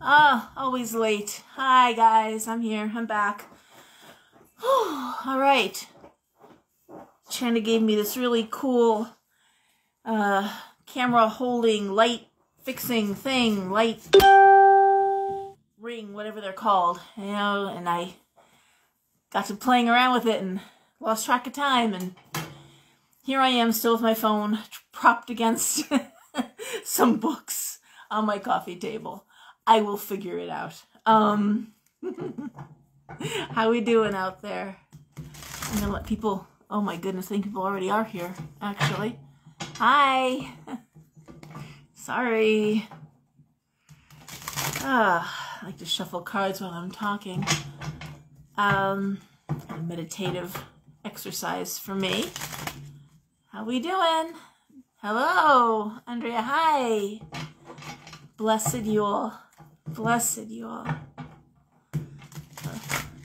Oh, always late. Hi guys, I'm here. I'm back. All right. Chanda gave me this really cool camera holding, light fixing thing, light ring, whatever they're called, you know, and I got to playing around with it and lost track of time, and here I am still with my phone propped against some books on my coffee table. I will figure it out. How we doing out there? I'm gonna let people, oh my goodness, I think people already are here, actually. Hi. Sorry. I like to shuffle cards while I'm talking. A meditative exercise for me. How we doing? Hello, Andrea, hi. Blessed you all. Blessed you all.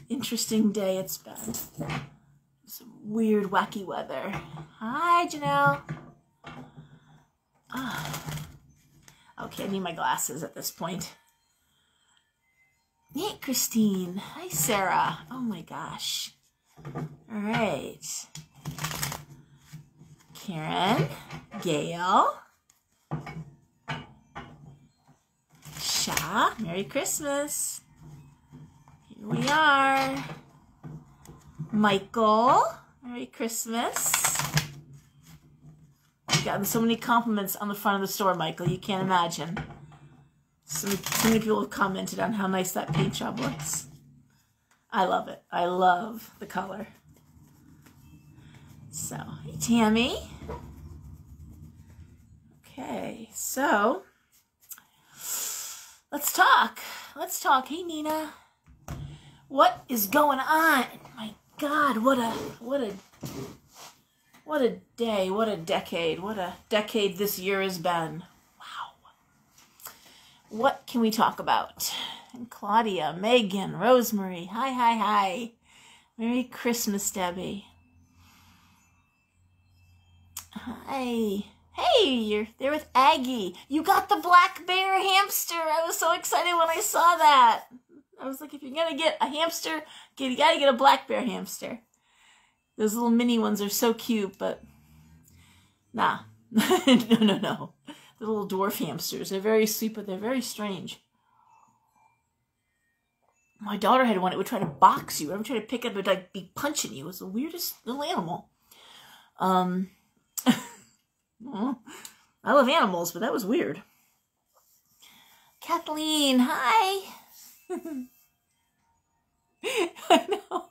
Interesting day it's been. Some weird, wacky weather. Hi, Janelle. Oh. Okay, I need my glasses at this point. Hey, Christine. Hi, Sarah. Oh my gosh. All right. Karen. Gail. Sha. Merry Christmas. Here we are. Michael. Merry Christmas. I've gotten so many compliments on the front of the store, Michael. You can't imagine. So many people have commented on how nice that paint job looks. I love it. I love the color. So, hey, Tammy. Okay, so let's talk. Let's talk. Hey, Nina. What is going on? My God, what a day, what a decade this year has been. Wow. What can we talk about? And Claudia, Megan, Rosemary, hi. Merry Christmas, Debbie. Hi. Hey, you're there with Aggie. You got the black bear hamster. I was so excited when I saw that. I was like, if you're going to get a hamster, you got to get a black bear hamster. Those little mini ones are so cute, but nah. No. The little dwarf hamsters. They're very sweet, but they're very strange. My daughter had one. It would try to box you. Every time you try to pick it up, it would like be punching you. It was the weirdest little animal. Well, I love animals, but that was weird. Kathleen, hi. I know.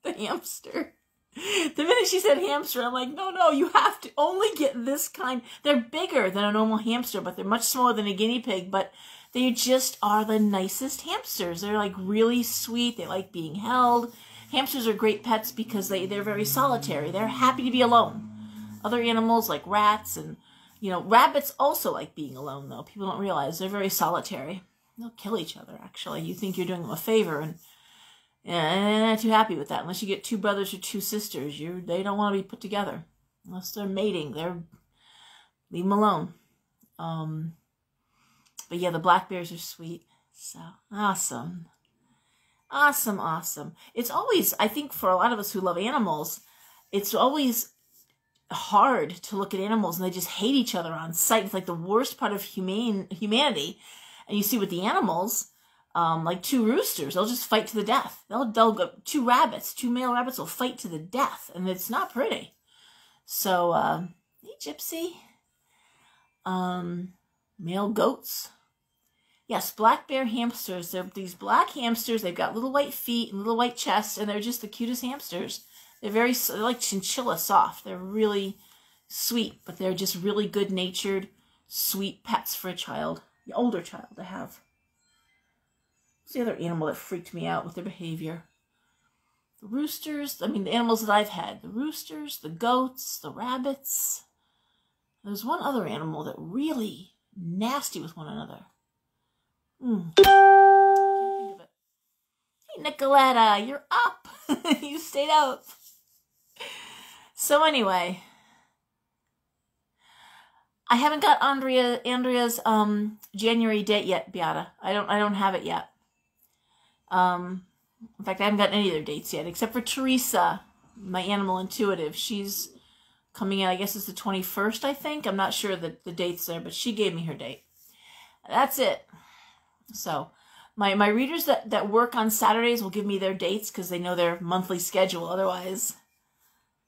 The hamster. The minute she said hamster, I'm like, no, you have to only get this kind. They're bigger than a normal hamster, but they're much smaller than a guinea pig, but they just are the nicest hamsters. They're like really sweet. They like being held. Hamsters are great pets because they're very solitary. They're happy to be alone. Other animals like rats and, rabbits also like being alone, though. People don't realize they're very solitary. They'll kill each other, actually. You think you're doing them a favor, and they're not too happy with that. Unless you get two brothers or two sisters, they don't want to be put together. Unless they're mating, leave them alone. But yeah, the black bears are sweet. So, awesome. Awesome. It's always, I think for a lot of us who love animals, it's always hard to look at animals and they just hate each other on sight. It's like the worst part of humanity. And you see with the animals, like two roosters, they'll just fight to the death. They'll go, two male rabbits will fight to the death, and it's not pretty. So, hey, Gypsy. Male goats. Yes, black bear hamsters. They're these black hamsters. They've got little white feet and little white chests, and they're just the cutest hamsters. They're like chinchilla soft. They're really sweet, but they're just really good-natured, sweet pets for a child. The older child to have. What's the other animal that freaked me out with their behavior? The roosters. I mean, the animals that I've had. The roosters, the goats, the rabbits. There's one other animal that really nasty with one another. Can't think of it. Hey, Nicoletta, you're up. You stayed up. So anyway, I haven't got Andrea's January date yet, Beata. I don't have it yet. In fact, I haven't gotten any of their dates yet, except for Teresa, my animal intuitive. She's coming in, I guess it's the 21st, I think. I'm not sure the date's there, but she gave me her date. That's it. So my readers that work on Saturdays will give me their dates because they know their monthly schedule. Otherwise,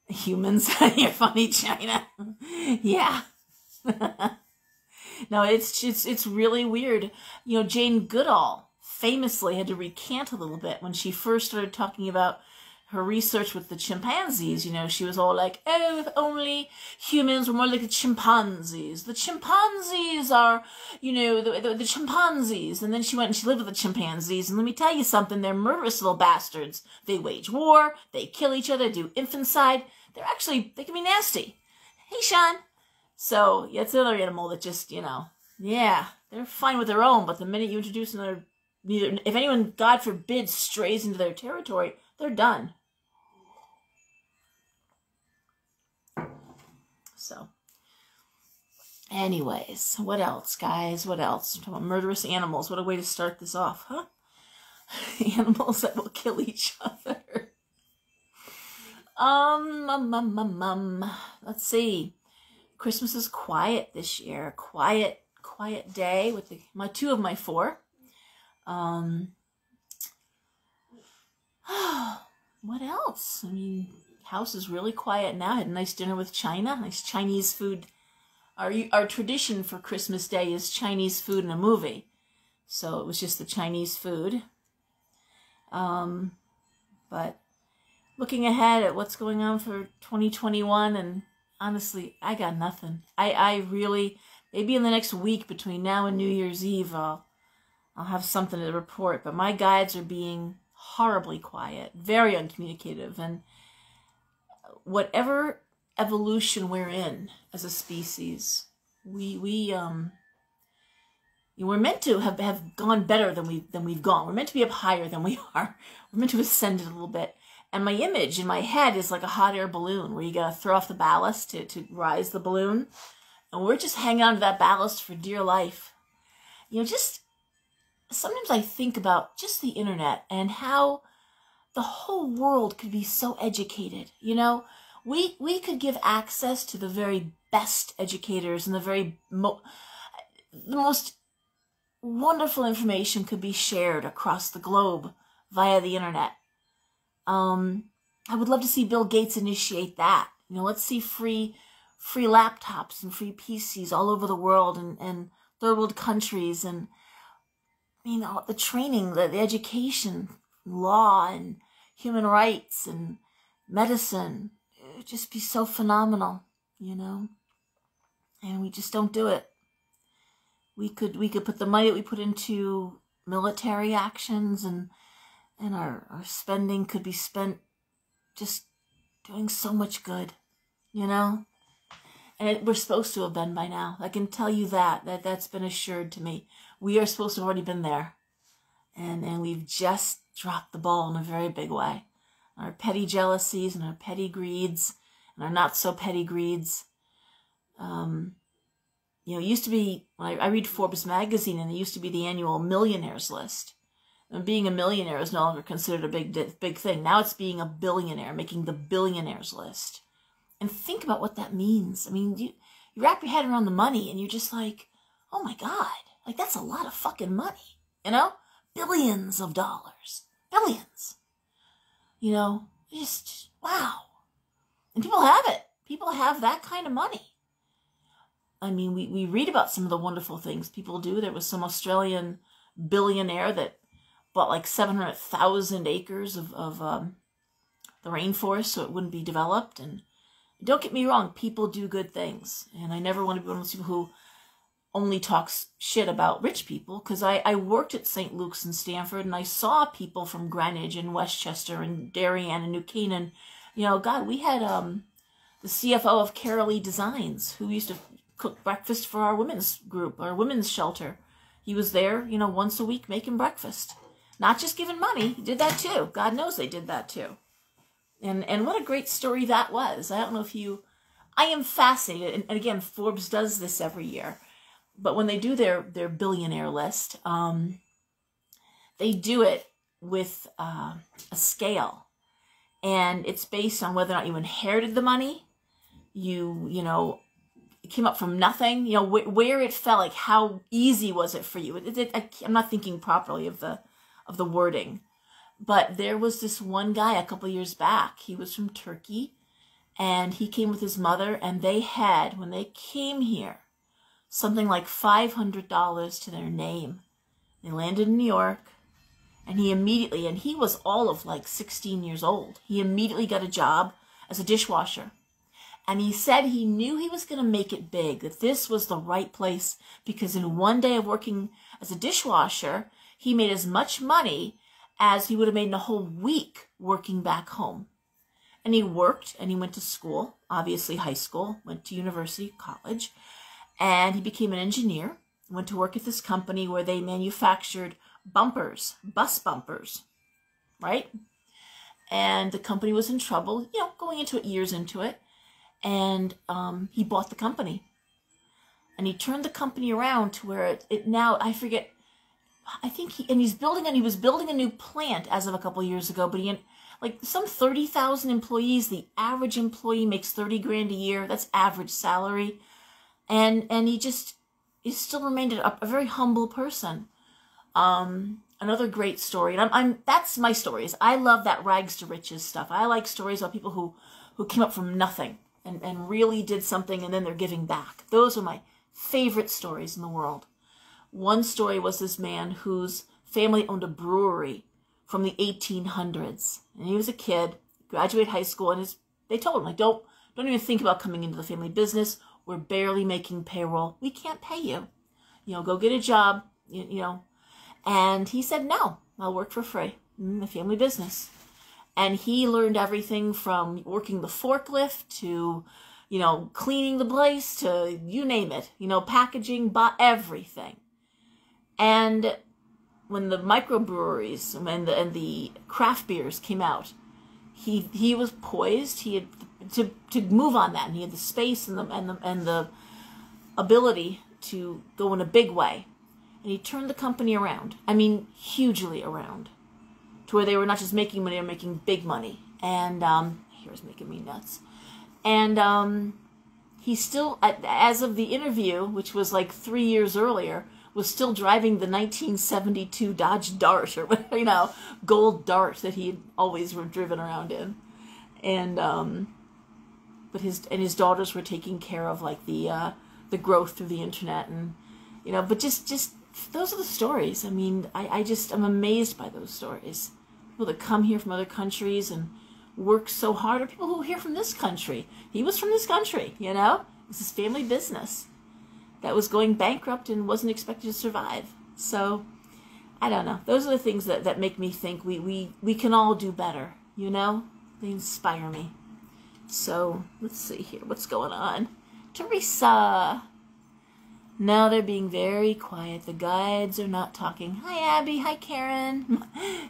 humans, you're funny, China. Yeah. No, it's really weird. You know, Jane Goodall famously had to recant a little bit when she first started talking about her research with the chimpanzees. You know, she was all like, oh, if only humans were more like the chimpanzees. The chimpanzees are, you know, the chimpanzees. And then she went and she lived with the chimpanzees. And let me tell you something, they're murderous little bastards. They wage war, they kill each other, do infanticide. They can be nasty. Hey, Sean. So, yeah, it's another animal that just, you know, yeah, they're fine with their own. But the minute you introduce another, if anyone, God forbid, strays into their territory, they're done. So, anyways, what else, guys? What else? I'm talking about murderous animals. What a way to start this off, huh? Animals that will kill each other. Let's see. Christmas is quiet this year. Quiet day with two of my four. What else? I mean, house is really quiet now. I had a nice dinner with China, nice Chinese food. Our tradition for Christmas Day is Chinese food and a movie. So it was just the Chinese food. But looking ahead at what's going on for 2021, and honestly, I got nothing. I really, maybe in the next week between now and New Year's Eve, I'll have something to report. But my guides are being horribly quiet, very uncommunicative, and whatever evolution we're in as a species, we're meant to have gone better than we've gone. We're meant to be up higher than we are. We're meant to have ascended a little bit. And my image in my head is like a hot air balloon where you gotta throw off the ballast to rise the balloon, and we're just hanging on to that ballast for dear life. You know, just sometimes I think about just the internet and how the whole world could be so educated. You know, we could give access to the very best educators, and the most wonderful information could be shared across the globe via the internet. I would love to see Bill Gates initiate that. You know, let's see free laptops and free PCs all over the world, and third world countries, and you know, the training, the education, law, and human rights, and medicine. It would just be so phenomenal, you know. And we just don't do it. We could put the money that we put into military actions, and our spending could be spent just doing so much good, you know. And we're supposed to have been by now. I can tell you that's been assured to me. We are supposed to have already been there. And we've just dropped the ball in a very big way. Our petty jealousies and our petty greeds and our not so petty greeds. You know, it used to be, I read Forbes magazine, and it used to be the annual millionaires list. And being a millionaire is no longer considered a big thing. Now it's being a billionaire, making the billionaires list. And think about what that means. I mean, you wrap your head around the money, and you're just like, oh my God, like that's a lot of fucking money, you know? Billions of dollars. Billions. You know, just, wow. And people have it. People have that kind of money. I mean, we read about some of the wonderful things people do. There was some Australian billionaire that bought like 700,000 acres of the rainforest so it wouldn't be developed. And don't get me wrong, people do good things. And I never want to be one of those people who only talks shit about rich people, because I worked at St. Luke's in Stanford, and I saw people from Greenwich and Westchester and Darien and New Canaan. You know, God, we had the CFO of Carolee Designs, who used to cook breakfast for our women's group, our women's shelter. He was there, you know, once a week making breakfast. Not just giving money, he did that too. God knows they did that too. And what a great story that was. I don't know if you, I am fascinated, and again, Forbes does this every year, but when they do their billionaire list, they do it with a scale, and it's based on whether or not you inherited the money, you know, it came up from nothing, you know, where it fell, like how easy was it for you? I'm not thinking properly of the wording, but there was this one guy a couple years back. He was from Turkey, and he came with his mother, and they had, when they came here, something like $500 to their name. They landed in New York, and he was all of like 16 years old. He immediately got a job as a dishwasher. And he said he knew he was going to make it big, that this was the right place, because in one day of working as a dishwasher, he made as much money as he would have made in a whole week working back home. And he worked, and he went to school, obviously high school, went to university, college, and he became an engineer, went to work at this company where they manufactured bumpers, bus bumpers, right? And the company was in trouble, you know, going into it, years into it. And he bought the company, and he turned the company around to where it now, I forget, I think he was building a new plant as of a couple of years ago, but he had like some 30,000 employees. The average employee makes 30 grand a year. That's average salary. And he still remained a very humble person. Another great story, and that's my stories. I love that rags to riches stuff. I like stories about people who came up from nothing and really did something, and then they're giving back. Those are my favorite stories in the world. One story was this man whose family owned a brewery from the 1800s. And he was a kid, graduated high school, and they told him, like, don't even think about coming into the family business. We're barely making payroll. We can't pay you. You know, go get a job, you know. And he said, no, I'll work for free in the family business. And he learned everything from working the forklift to, you know, cleaning the place to you name it, you know, packaging, everything. And when the microbreweries and the craft beers came out, he was poised. He had to move on that, and he had the space and the ability to go in a big way. And he turned the company around. I mean, hugely around, to where they were not just making money, they were making big money. And here's making me nuts. And he still, as of the interview, which was like 3 years earlier, was still driving the 1972 Dodge Dart, or whatever, you know, gold Dart that he had always driven around in. And but his daughters were taking care of like the growth through the internet, and you know, but just those are the stories. I mean, I'm amazed by those stories. People that come here from other countries and work so hard, or people who are here from this country. He was from this country, you know? It was his family business that was going bankrupt and wasn't expected to survive. So, I don't know. Those are the things that make me think we can all do better, you know? They inspire me. So, let's see here. What's going on? Teresa. No, they're being very quiet. The guides are not talking. Hi, Abby. Hi, Karen.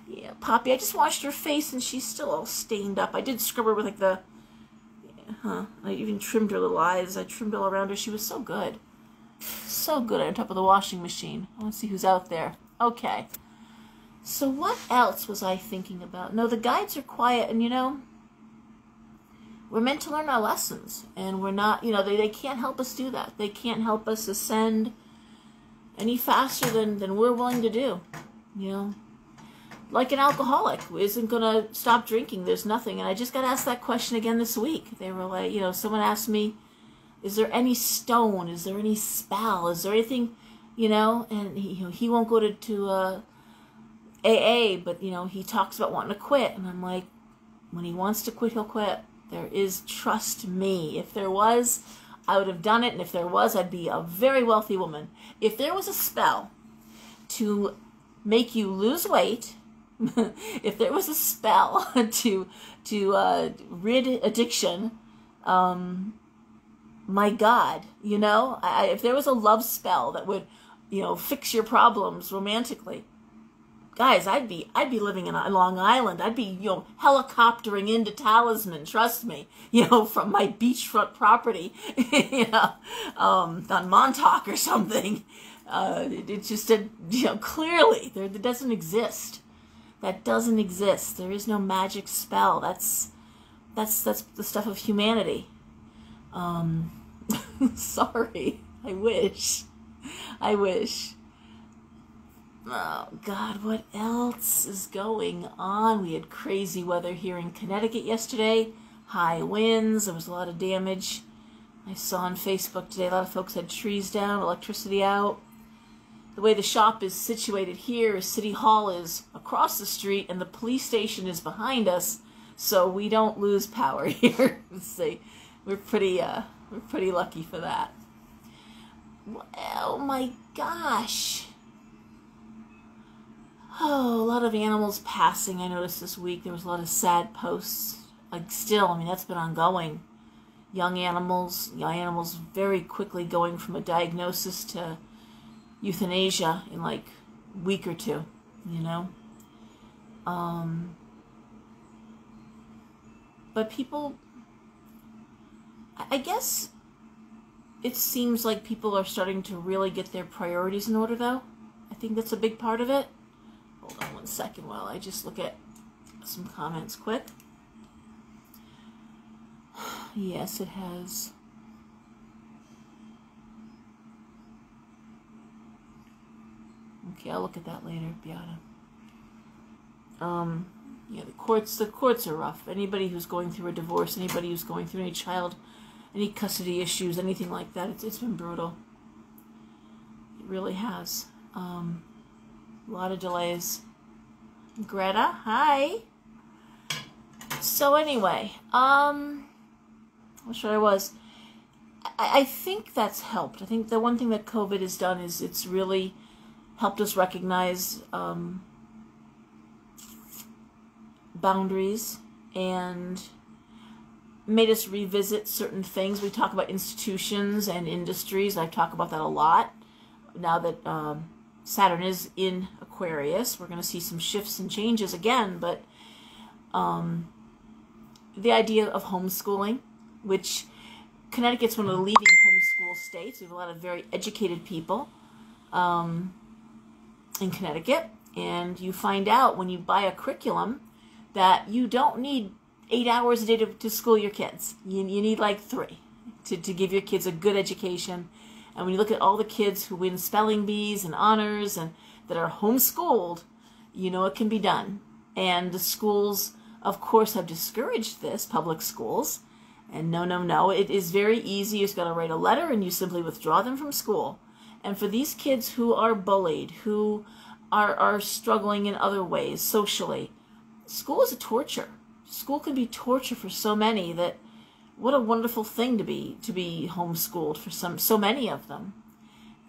Yeah, Poppy. I just washed her face, and she's still all stained up. I did scrub her with, like, I even trimmed her little eyes. I trimmed all around her. She was so good. So good on top of the washing machine. I want to see who's out there. Okay. So what else was I thinking about? No, the guides are quiet, and, you know, we're meant to learn our lessons, and we're not, you know, they can't help us do that. They can't help us ascend any faster than we're willing to do, you know. Like an alcoholic who isn't going to stop drinking. There's nothing. And I just got asked that question again this week. They were like, you know, someone asked me, is there any stone? Is there any spell? Is there anything, you know? And he won't go to AA, but, you know, he talks about wanting to quit. And I'm like, when he wants to quit, he'll quit. There is, trust me. If there was, I would have done it. And if there was, I'd be a very wealthy woman. If there was a spell to make you lose weight, if there was a spell to rid addiction, my God, you know, if there was a love spell that would, you know, fix your problems romantically, guys, I'd be living in Long Island. I'd be, helicoptering into Talisman, trust me, from my beachfront property, on Montauk or something. It just said, clearly that doesn't exist. That doesn't exist. There is no magic spell. That's the stuff of humanity. Sorry. I wish. Oh, God, what else is going on? We had crazy weather here in Connecticut yesterday. High winds. There was a lot of damage. I saw on Facebook today a lot of folks had trees down, electricity out. The way the shop is situated here, City Hall is across the street and the police station is behind us, so we don't lose power here. We're pretty lucky for that. Oh my gosh. Oh, a lot of animals passing. I noticed this week there was a lot of sad posts. That's been ongoing. Young animals very quickly going from a diagnosis to euthanasia in like a week or two, But people, I guess it seems like people are starting to really get their priorities in order, though. I think that's a big part of it. Hold on 1 second while I just look at some comments quick. Yes, it has. Okay, I'll look at that later, Beata. Yeah, the courts are rough. Anybody who's going through a divorce, anybody who's going through any custody issues, anything like that, it's been brutal. It really has. A lot of delays. Greta, hi. So anyway, what's where I was. I think that's helped. I think the one thing that COVID has done is it's really helped us recognize boundaries and made us revisit certain things. We talk about institutions and industries. I talk about that a lot. Now that Saturn is in Aquarius, we're going to see some shifts and changes again, but the idea of homeschooling, which Connecticut's one of the leading homeschool states. We have a lot of very educated people in Connecticut, and you find out when you buy a curriculum that you don't need 8 hours a day to school your kids. You need like 3 to give your kids a good education. And when you look at all the kids who win spelling bees and honors and that are homeschooled, it can be done. And the schools, of course, have discouraged this, public schools. And no. It is very easy. You just got to write a letter and you simply withdraw them from school. And for these kids who are bullied, who are struggling in other ways socially, school is a torture. School can be torture for so many. That what a wonderful thing to be homeschooled for so many of them.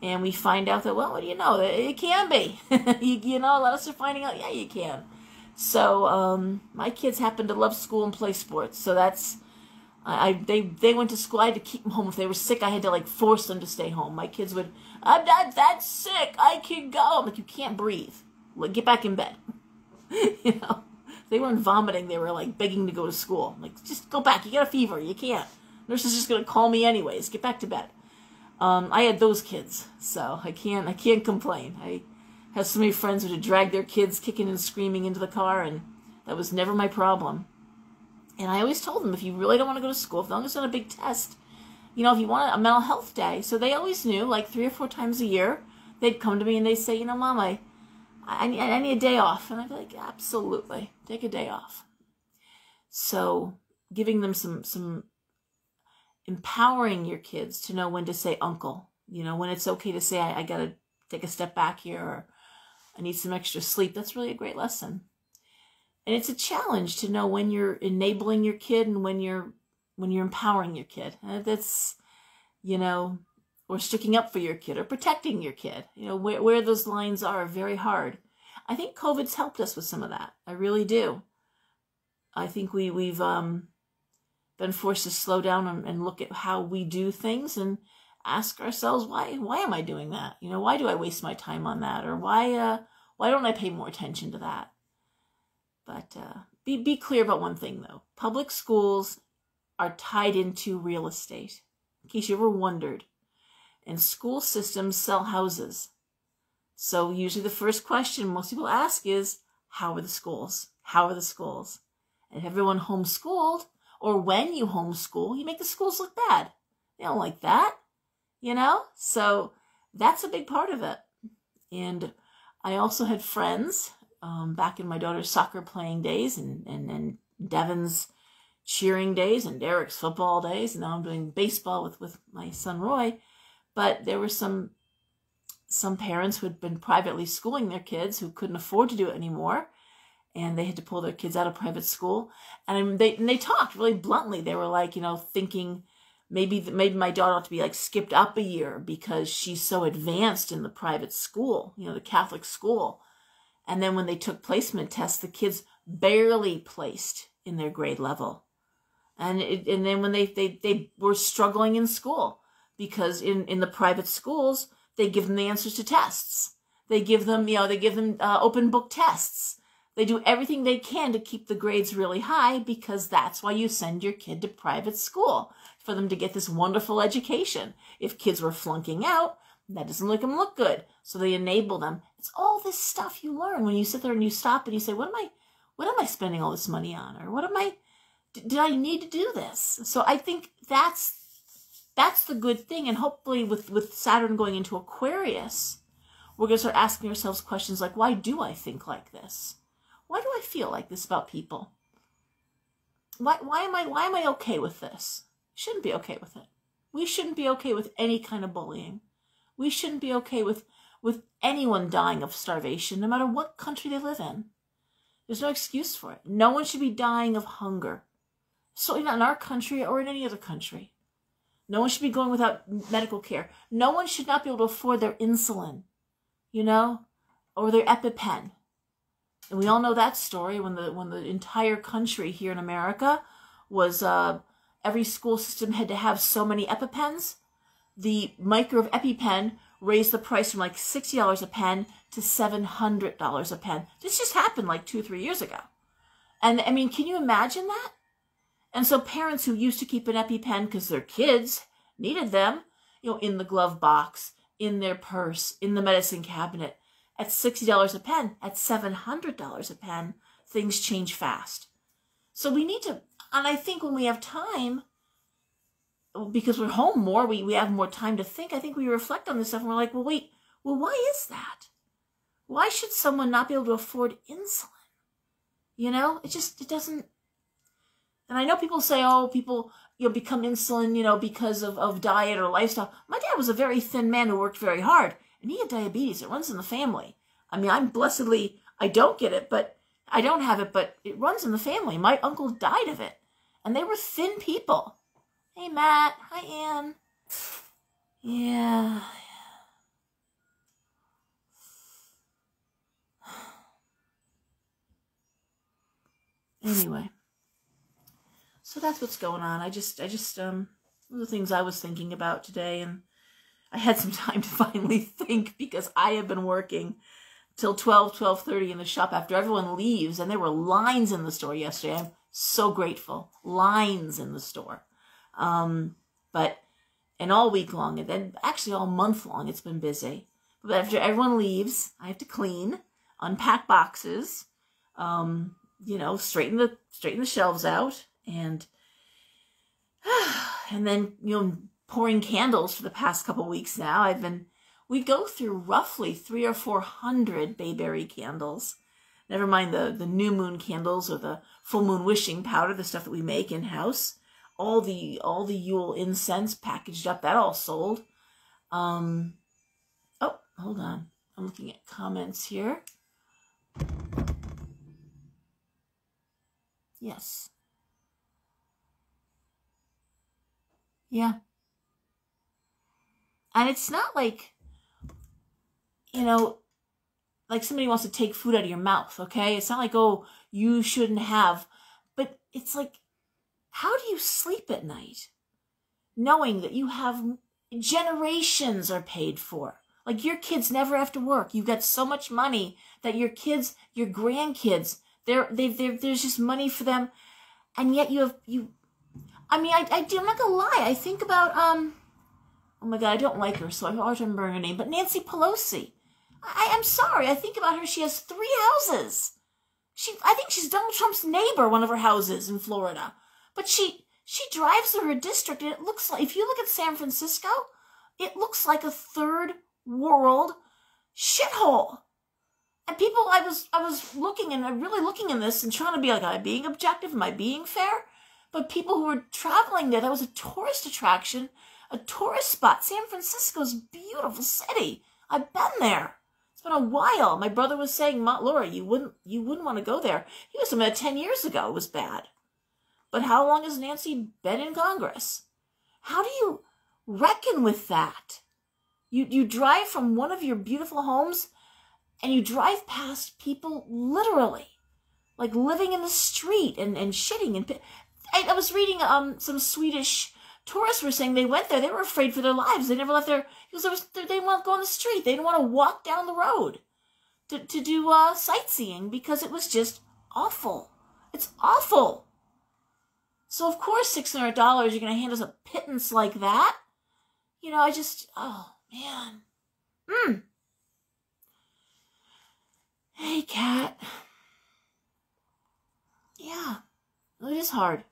And we find out that, well, what do you know? It can be. a lot of us are finding out, yeah, you can. So my kids happen to love school and play sports. So that's, they went to school. I had to keep them home. If they were sick, I had to force them to stay home. My kids would, I'm not that sick. I can go. I'm like, you can't breathe. Get back in bed. They weren't vomiting. They were begging to go to school. I'm like, just go back. You got a fever. You can't. Nurse is just going to call me anyways. Get back to bed. I had those kids, so I can't complain. I have so many friends who would drag their kids kicking and screaming into the car, and that was never my problem. And I always told them, if you really don't want to go to school, if long as it's not a big test, if you want a mental health day. So they always knew, 3 or 4 times a year, they'd come to me and they'd say, Mom, I need a day off. And I'd be like, absolutely, take a day off. So giving them some empowering your kids to know when to say uncle, when it's okay to say, I got to take a step back here, or I need some extra sleep. That's really a great lesson. And it's a challenge to know when you're enabling your kid and when you're empowering your kid. That's, or sticking up for your kid or protecting your kid. Where those lines are very hard. I think COVID's helped us with some of that. I really do. I think we've been forced to slow down and look at how we do things and ask ourselves, why am I doing that? Why do I waste my time on that? Or why Why don't I pay more attention to that? But be clear about one thing, though. Public schools are tied into real estate, in case you ever wondered. And school systems sell houses. So usually the first question most people ask is, how are the schools? How are the schools? And if everyone homeschooled, or when you homeschool, you make the schools look bad. They don't like that, you know? So that's a big part of it. And I also had friends back in my daughter's soccer playing days and Devin's cheering days and Derek's football days. And now I'm doing baseball with my son Roy. But there were some parents who had been privately schooling their kids who couldn't afford to do it anymore. And they had to pull their kids out of private school. And they talked really bluntly. They were like, you know, thinking maybe my daughter ought to be like skipped up a year because she's so advanced in the private school, you know, the Catholic school. And then when they took placement tests, the kids barely placed in their grade level. And then when they were struggling in school because in the private schools, they give them the answers to tests. They give them, open book tests. They do everything they can to keep the grades really high because that's why you send your kid to private school, for them to get this wonderful education. If kids were flunking out, that doesn't make them look good. So they enable them. It's all this stuff you learn when you sit there and you stop and you say, what am I spending all this money on? Or did I need to do this? So I think that's the good thing. And hopefully with Saturn going into Aquarius, we're going to start asking ourselves questions like, why do I think like this? Why do I feel like this about people? Why am I okay with this? Shouldn't be okay with it. We shouldn't be okay with any kind of bullying. We shouldn't be okay with anyone dying of starvation, no matter what country they live in. There's no excuse for it. No one should be dying of hunger. Certainly not in our country or in any other country. No one should be going without medical care. No one should not be able to afford their insulin, or their EpiPen. And we all know that story when the entire country here in America was every school system had to have so many EpiPens. The maker of EpiPen raised the price from like $60 a pen to $700 a pen. This just happened like 2 or 3 years ago. And I mean, can you imagine that? And so parents who used to keep an EpiPen because their kids needed them, in the glove box, in their purse, in the medicine cabinet, at $60 a pen, at $700 a pen, things change fast. So we need to, and I think when we have time, because we're home more, we have more time to think, I think we reflect on this stuff and we're like, well, why is that? Why should someone not be able to afford insulin? It doesn't, and I know people say, people, become insulin, because of diet or lifestyle. My dad was a very thin man who worked very hard. And he had diabetes. It runs in the family. I mean, I don't get it, but I don't have it, but it runs in the family. My uncle died of it. And they were thin people. Hey, Matt. Hi, Ann. Yeah. Anyway. So that's what's going on. I just, one of the things I was thinking about today, and I had some time to finally think because I have been working till 12:30 in the shop after everyone leaves. And there were lines in the store yesterday. I'm so grateful. Lines in the store. And all week long, and then actually all month long, it's been busy. But after everyone leaves, I have to clean, unpack boxes, straighten the shelves out, and then, pouring candles for the past couple weeks now. We go through roughly 300 or 400 bayberry candles. Never mind the new moon candles or the full moon wishing powder, the stuff that we make in-house. All the Yule incense packaged up, that all sold. Oh, hold on. I'm looking at comments here. Yes. Yeah. And it's not like, like somebody wants to take food out of your mouth, okay? It's not like, you shouldn't have. But it's like, how do you sleep at night knowing that you have generations are paid for? Like your kids never have to work. You've got so much money that your kids, your grandkids, there's just money for them. And yet I'm not gonna lie. I think about, oh my God, I don't like her, so I always remember her name, but Nancy Pelosi. I'm sorry. I think about her. She has 3 houses. I think she's Donald Trump's neighbor, one of her houses in Florida. But she drives through her district, and it looks like, if you look at San Francisco, it looks like a third world shithole. And people, I was looking and really looking in this and trying to be like, am I being objective? Am I being fair? But people who were traveling there, that was a tourist attraction, a tourist spot. San Francisco's a beautiful city. I've been there. It's been a while. My brother was saying, Laura, you wouldn't want to go there. He was there 10 years ago. It was bad. But how long has Nancy been in Congress? How do you reckon with that? You drive from one of your beautiful homes and you drive past people literally, like living in the street and shitting. And I was reading some Swedish tourists were saying they went there. They were afraid for their lives. They never left their, because they didn't want to go on the street. They didn't want to walk down the road to do sightseeing because it was just awful. It's awful. So, of course, $600, you're going to hand us a pittance like that? You know, oh, man. Hey, Kat. Yeah, it is hard.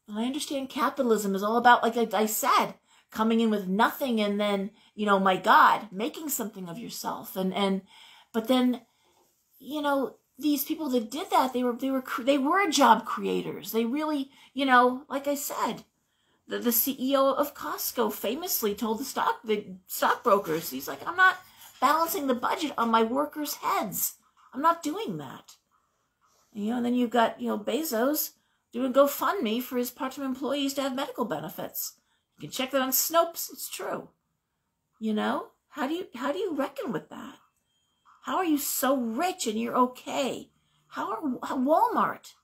And I understand capitalism is all about, like I said, coming in with nothing and then, you know, my God, making something of yourself. But then, you know, these people that did that, they were job creators. They really, you know, like I said, the CEO of Costco famously told the stockbrokers, he's like, I'm not balancing the budget on my workers' heads. I'm not doing that. And, you know, and then you've got, you know, Bezos doing GoFundMe for his part-time employees to have medical benefits. You can check that on Snopes. It's true. You know, how do you reckon with that? How are you so rich and you're okay? Walmart?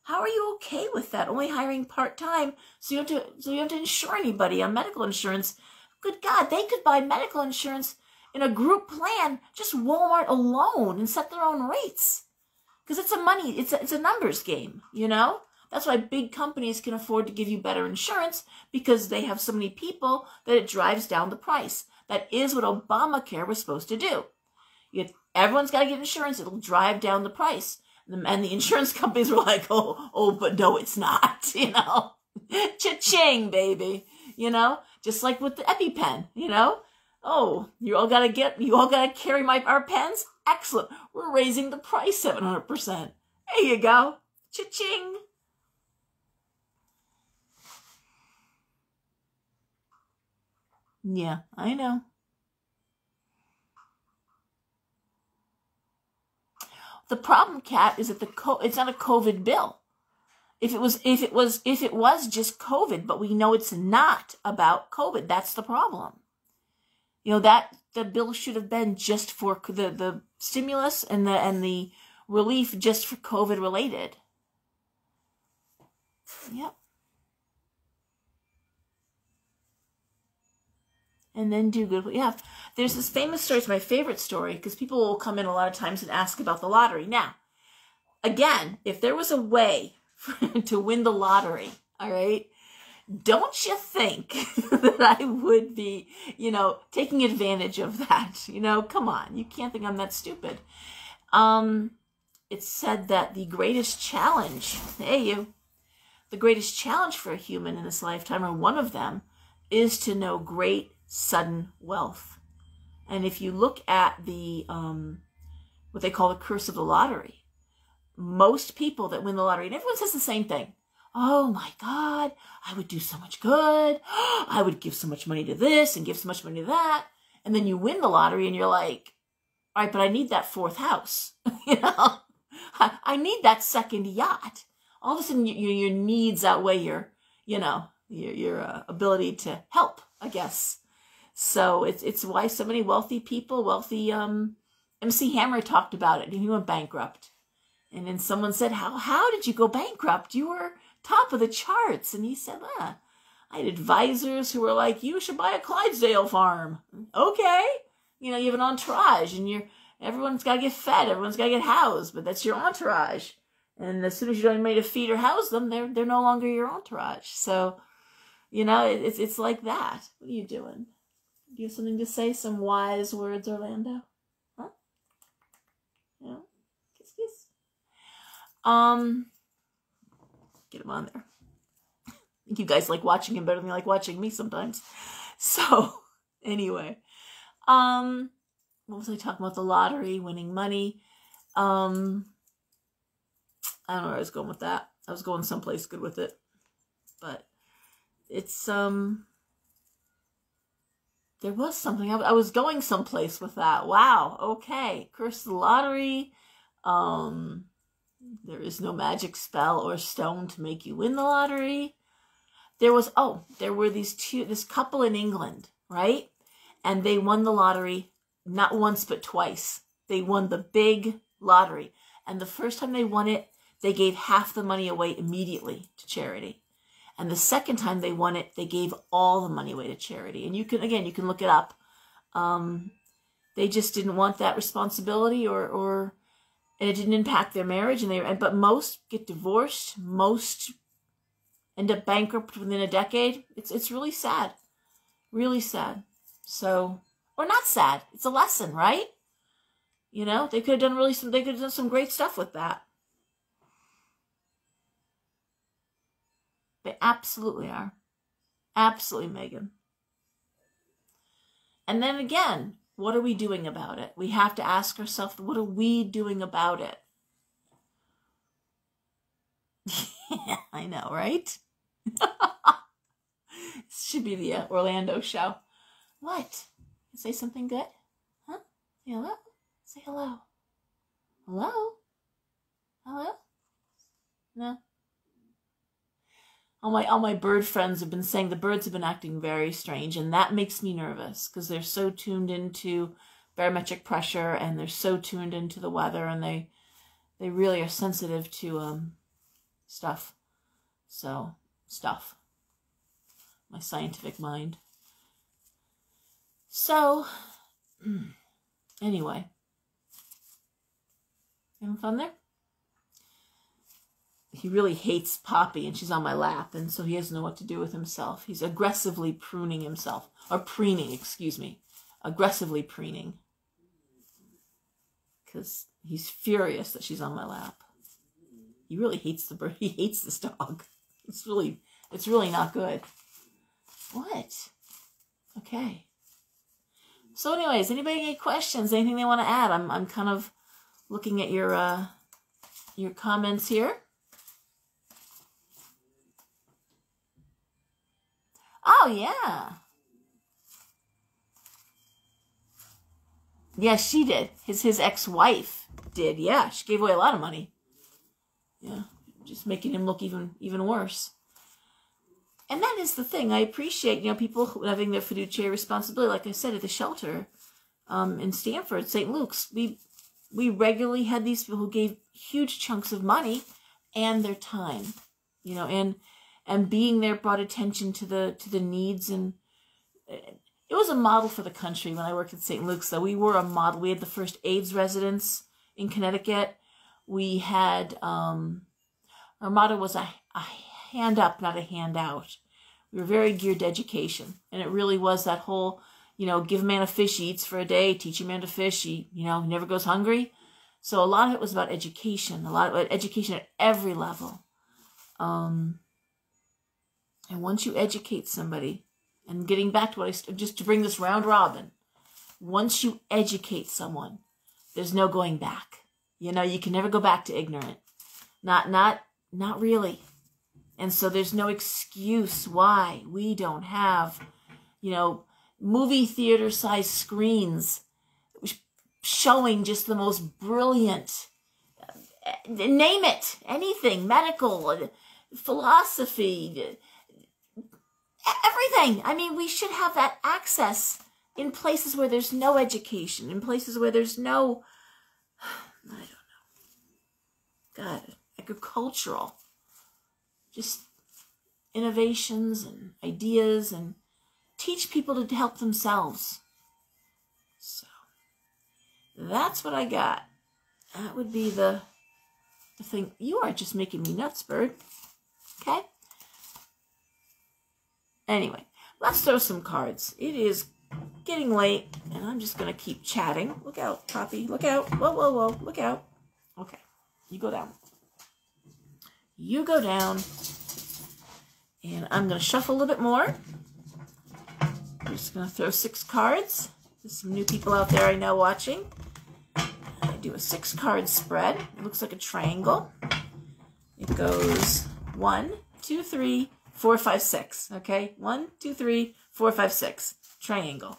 How are you okay with that? Only hiring part-time so you have to insure anybody on medical insurance. Good God, they could buy medical insurance in a group plan, just Walmart alone, and set their own rates. Because it's a numbers game, you know? That's why big companies can afford to give you better insurance, because they have so many people that it drives down the price. That is what Obamacare was supposed to do. Everyone's got to get insurance. It'll drive down the price. And the insurance companies were like, oh, but no, it's not, you know. Cha-ching, baby, you know. Just like with the EpiPen, you know. Oh, you all got to carry our pens? Excellent. We're raising the price 700%. There you go. Cha-ching. Yeah, I know. The problem, Kat, is that it's not a COVID bill. If it was just COVID, but we know it's not about COVID. That's the problem. You know, that the bill should have been just for the stimulus and the relief just for COVID related. Yep. And then do good. Yeah. There's this famous story. It's my favorite story because people will come in a lot of times and ask about the lottery. Now, again, if there was a way to win the lottery, all right, don't you think that I would be, you know, taking advantage of that? You know, come on. You can't think I'm that stupid. It's said that the greatest challenge, the greatest challenge for a human in this lifetime, or one of them, is to know great sudden wealth. And if you look at the what they call the curse of the lottery, most people that win the lottery, and everyone says the same thing. Oh my God, I would do so much good. I would give so much money to this and give so much money to that. And then you win the lottery and you're like, all right, but I need that 4th house. You know, I need that 2nd yacht. All of a sudden your needs outweigh your ability to help, I guess. So it's why so many wealthy people, MC Hammer talked about it. He went bankrupt. And then someone said, how did you go bankrupt? You were top of the charts. And he said, I had advisors who were like, you should buy a Clydesdale farm. Okay. You know, you have an entourage and everyone's got to get fed. Everyone's got to get housed, but that's your entourage. And as soon as you don't need to feed or house them, they're no longer your entourage. So, you know, it's like that. What are you doing? Do you have something to say? Some wise words, Orlando? Huh? Yeah. Kiss, kiss. Get him on there. I think you guys like watching him better than you like watching me sometimes. So, anyway. What was I talking about? The lottery, winning money. I don't know where I was going with that. I was going someplace good with it. But it's, there was something. I was going someplace with that. Wow. Okay. Curse the lottery. There is no magic spell or stone to make you win the lottery. There were this couple in England, right? And they won the lottery not once, but twice. They won the big lottery. And the first time they won it, they gave half the money away immediately to charity. And the second time they won it, they gave all the money away to charity. And you can look it up. They just didn't want that responsibility and it didn't impact their marriage. But most get divorced. Most end up bankrupt within a decade. It's really sad. Really sad. So, or not sad. It's a lesson, right? You know, they could have done some great stuff with that. They absolutely are. Absolutely, Megan. And then again, what are we doing about it? We have to ask ourselves, what are we doing about it? Yeah, I know, right? This should be the Orlando show. What? Say something good? Huh? Say hello? Say hello. Hello? Hello? No? All my bird friends have been saying the birds have been acting very strange, and that makes me nervous because they're so tuned into barometric pressure and they're so tuned into the weather, and they really are sensitive to stuff. So, stuff. My scientific mind. So, anyway. Having fun there? He really hates Poppy, and she's on my lap, and so he doesn't know what to do with himself. He's aggressively pruning himself. Or preening, excuse me. Aggressively preening. Because he's furious that she's on my lap. He really hates the bird. He hates this dog. It's really not good. What? Okay. So anyways, anybody any questions? Anything they want to add? I'm kind of looking at your comments here. Oh, yeah. Yes, she did. His ex-wife did. Yeah, she gave away a lot of money. Yeah, just making him look even worse. And that is the thing. I appreciate, people having their fiduciary responsibility. Like I said, at the shelter in Stanford, St. Luke's, we regularly had these people who gave huge chunks of money and their time, and being there brought attention to the needs, and it was a model for the country when I worked at St. Luke's. So we were a model. We had the first AIDS residence in Connecticut. We had our motto was a hand up, not a hand out. We were very geared to education, and it really was that whole, give a man a fish, he eats for a day, teach a man to fish, he never goes hungry. So a lot of it was about education, a lot of education at every level. And once you educate somebody, and getting back to just to bring this round robin, once you educate someone, there's no going back. You can never go back to ignorant. Not really. And so there's no excuse why we don't have, movie theater size screens showing just the most brilliant, name it, anything, medical, philosophy, everything. I mean, we should have that access in places where there's no education, in places where there's no, I don't know, God, agricultural, just innovations and ideas and teach people to help themselves. So that's what I got. That would be the thing. You are just making me nuts, bird. Okay? Anyway, let's throw some cards. It is getting late, and I'm just going to keep chatting. Look out, Poppy. Look out. Whoa, whoa, whoa. Look out. Okay. You go down. You go down. And I'm going to shuffle a little bit more. I'm just going to throw 6 cards. There's some new people out there I know watching. I do a 6-card spread. It looks like a triangle. It goes 1, 2, 3, 4, 5, 6. Okay? 1, 2, 3, 4, 5, 6. Triangle.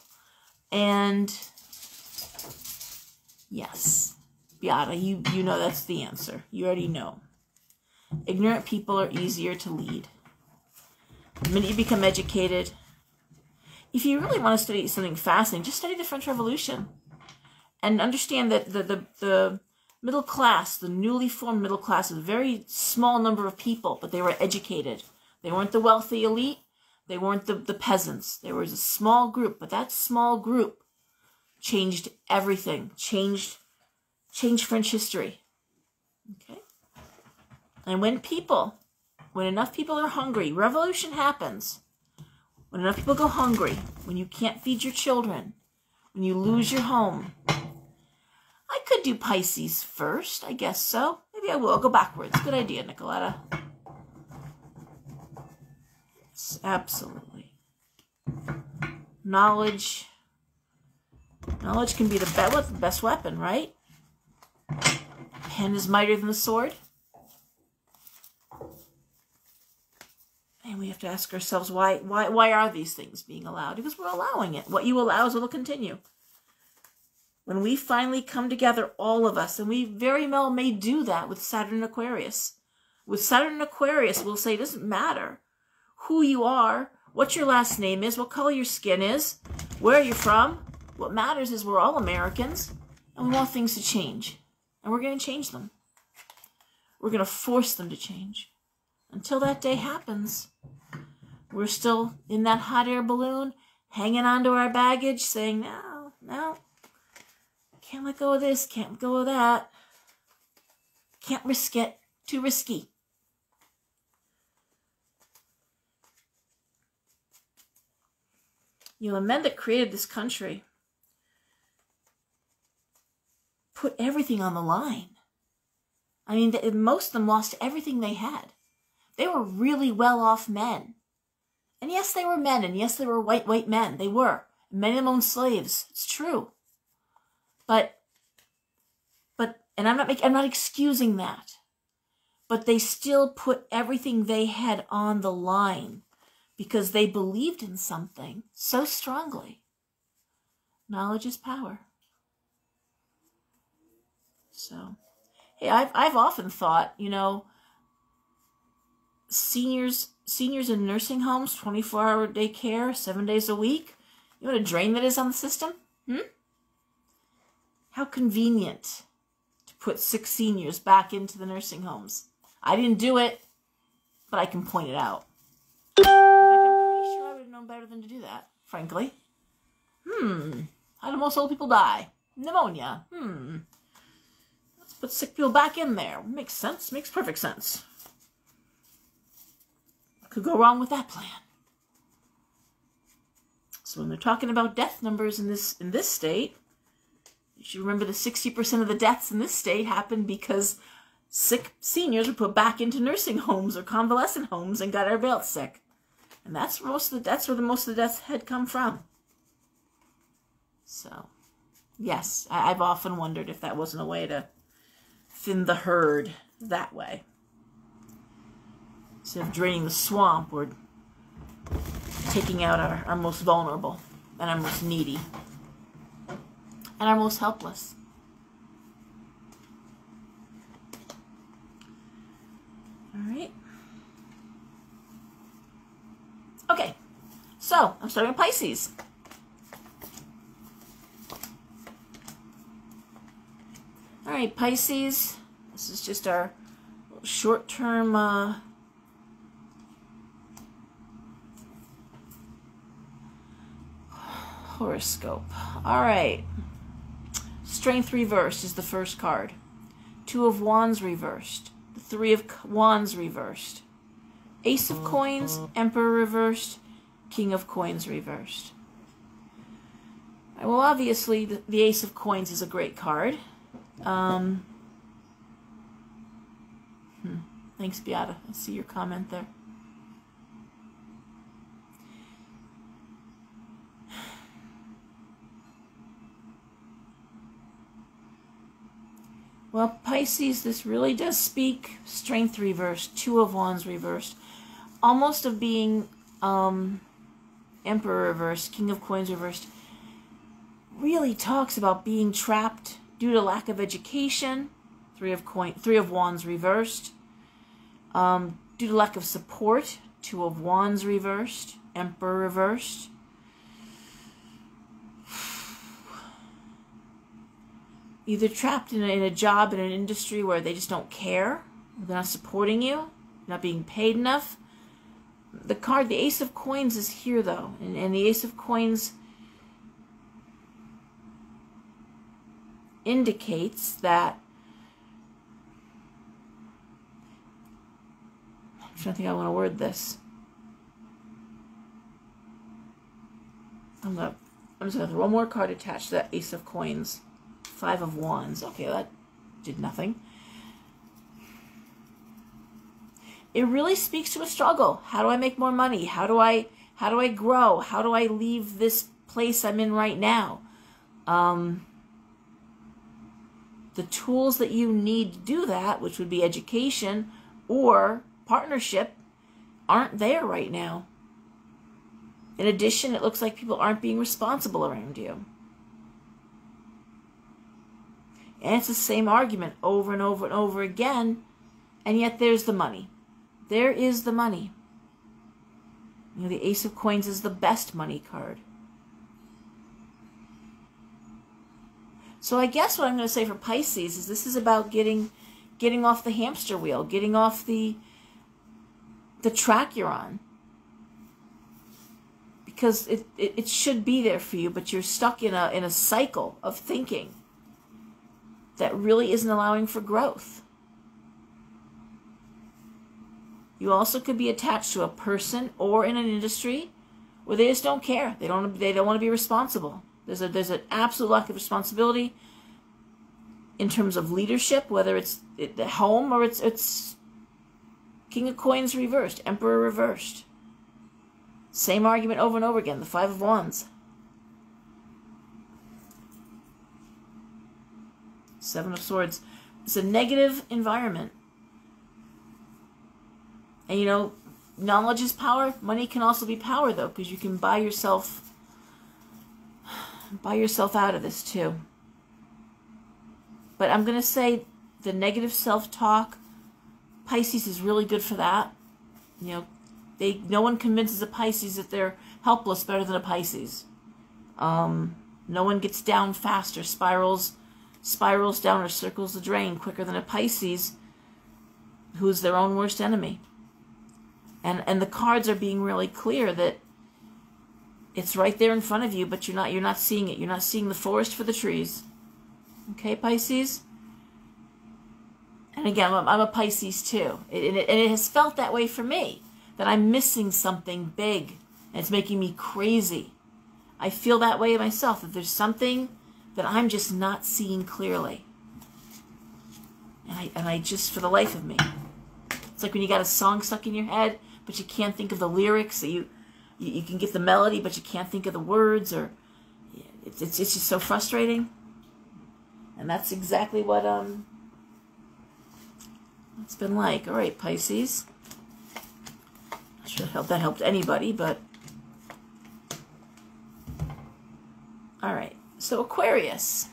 And yes, Beata, you know that's the answer. You already know. Ignorant people are easier to lead. The minute you become educated, if you really want to study something fascinating, just study the French Revolution. And understand that the middle class, the newly formed middle class, is a very small number of people, but they were educated. They weren't the wealthy elite. They weren't the peasants. There was a small group, but that small group changed everything, changed French history. Okay? And when enough people are hungry, revolution happens. When enough people go hungry, when you can't feed your children, when you lose your home. I could do Pisces first, I guess so. Maybe I will. I'll go backwards. Good idea, Nicoletta. Yes, absolutely. Knowledge can be the best weapon, right? Pen is mightier than the sword. And we have to ask ourselves, why are these things being allowed? Because we're allowing it. What you allow is what will continue. When we finally come together, all of us, and we very well may do that with Saturn and Aquarius. With Saturn and Aquarius, we'll say it doesn't matter who you are, what your last name is, what color your skin is, where you're from. What matters is we're all Americans, and we want things to change. And we're going to change them. We're going to force them to change. Until that day happens, we're still in that hot air balloon, hanging on to our baggage, saying, no, can't let go of this, can't let go of that. Can't risk it, too risky. You know, the men that created this country put everything on the line. I mean, most of them lost everything they had. They were really well-off men. And yes, they were men, and yes, they were white men. They were. Many of them owned slaves. It's true. But, and I'm not excusing that. But they still put everything they had on the line because they believed in something so strongly. Knowledge is power. So, hey, I've often thought, you know, seniors in nursing homes, 24-hour day care, 7 days a week. You know what a drain that is on the system? How convenient to put 6 seniors back into the nursing homes. I didn't do it, but I can point it out. In fact, I'm pretty sure I would have known better than to do that, frankly. How do most old people die? Pneumonia. Let's put sick people back in there. Makes sense. Makes perfect sense. Could go wrong with that plan. So when they're talking about death numbers in this state, you should remember that 60% of the deaths in this state happened because sick seniors were put back into nursing homes or convalescent homes and got everybody else sick. And that's where most of the deaths had come from. So, yes, I've often wondered if that wasn't a way to thin the herd that way. Instead of draining the swamp, we're taking out our most vulnerable and our most needy and our most helpless. All right. Okay, so I'm starting with Pisces. All right, Pisces. This is just our short-term Horoscope. All right. Strength reversed is the first card. Two of Wands reversed. The Three of Wands reversed. Ace of Coins, Emperor reversed. King of Coins reversed. Well, obviously, the Ace of Coins is a great card. Thanks, Beata. I see your comment there. Well, Pisces, this really does speak strength reversed, Two of Wands reversed, almost of being Emperor reversed, King of Coins reversed. Really talks about being trapped due to lack of education, Three of Wands reversed, due to lack of support, Two of Wands reversed, Emperor reversed. Either trapped in a job, in an industry where they just don't care, they're not supporting you, not being paid enough. The card, the Ace of Coins is here though, and the Ace of Coins indicates that, I'm trying to think how I want to word this. I'm just going to throw one more card attached to that Ace of Coins. Five of Wands. Okay, that did nothing. It really speaks to a struggle. How do I make more money? How do I grow? How do I leave this place I'm in right now? The tools that you need to do that, which would be education or partnership, aren't there right now. In addition, it looks like people aren't being responsible around you. And it's the same argument over and over and over again, and yet there's the money. There is the money. You know, the Ace of Coins is the best money card. So I guess what I'm going to say for Pisces is this is about getting off the hamster wheel, getting off the track you're on. Because it should be there for you, but you're stuck in a cycle of thinking that really isn't allowing for growth. You also could be attached to a person or in an industry where they just don't care. They don't want to be responsible. There's an absolute lack of responsibility in terms of leadership, whether it's at home or it's King of Coins reversed, Emperor reversed. Same argument over and over again, the Five of Wands. Seven of Swords. It's a negative environment. And you know, knowledge is power. Money can also be power though, because you can buy yourself out of this too. But I'm going to say the negative self-talk, Pisces is really good for that. You know, no one convinces a Pisces that they're helpless better than a Pisces. No one gets down faster, spirals down or circles the drain quicker than a Pisces who's their own worst enemy. And the cards are being really clear that it's right there in front of you, but you're not seeing it. You're not seeing the forest for the trees. Okay, Pisces? And again, I'm a Pisces too. And it has felt that way for me, that I'm missing something big and it's making me crazy. I feel that way myself, that there's something that I'm just not seeing clearly. And I just, for the life of me, it's like when you got a song stuck in your head, but you can't think of the lyrics. So you can get the melody, but you can't think of the words, or it's just so frustrating. And that's exactly what it's been like. All right, Pisces. Not sure that helped anybody, but all right. So Aquarius.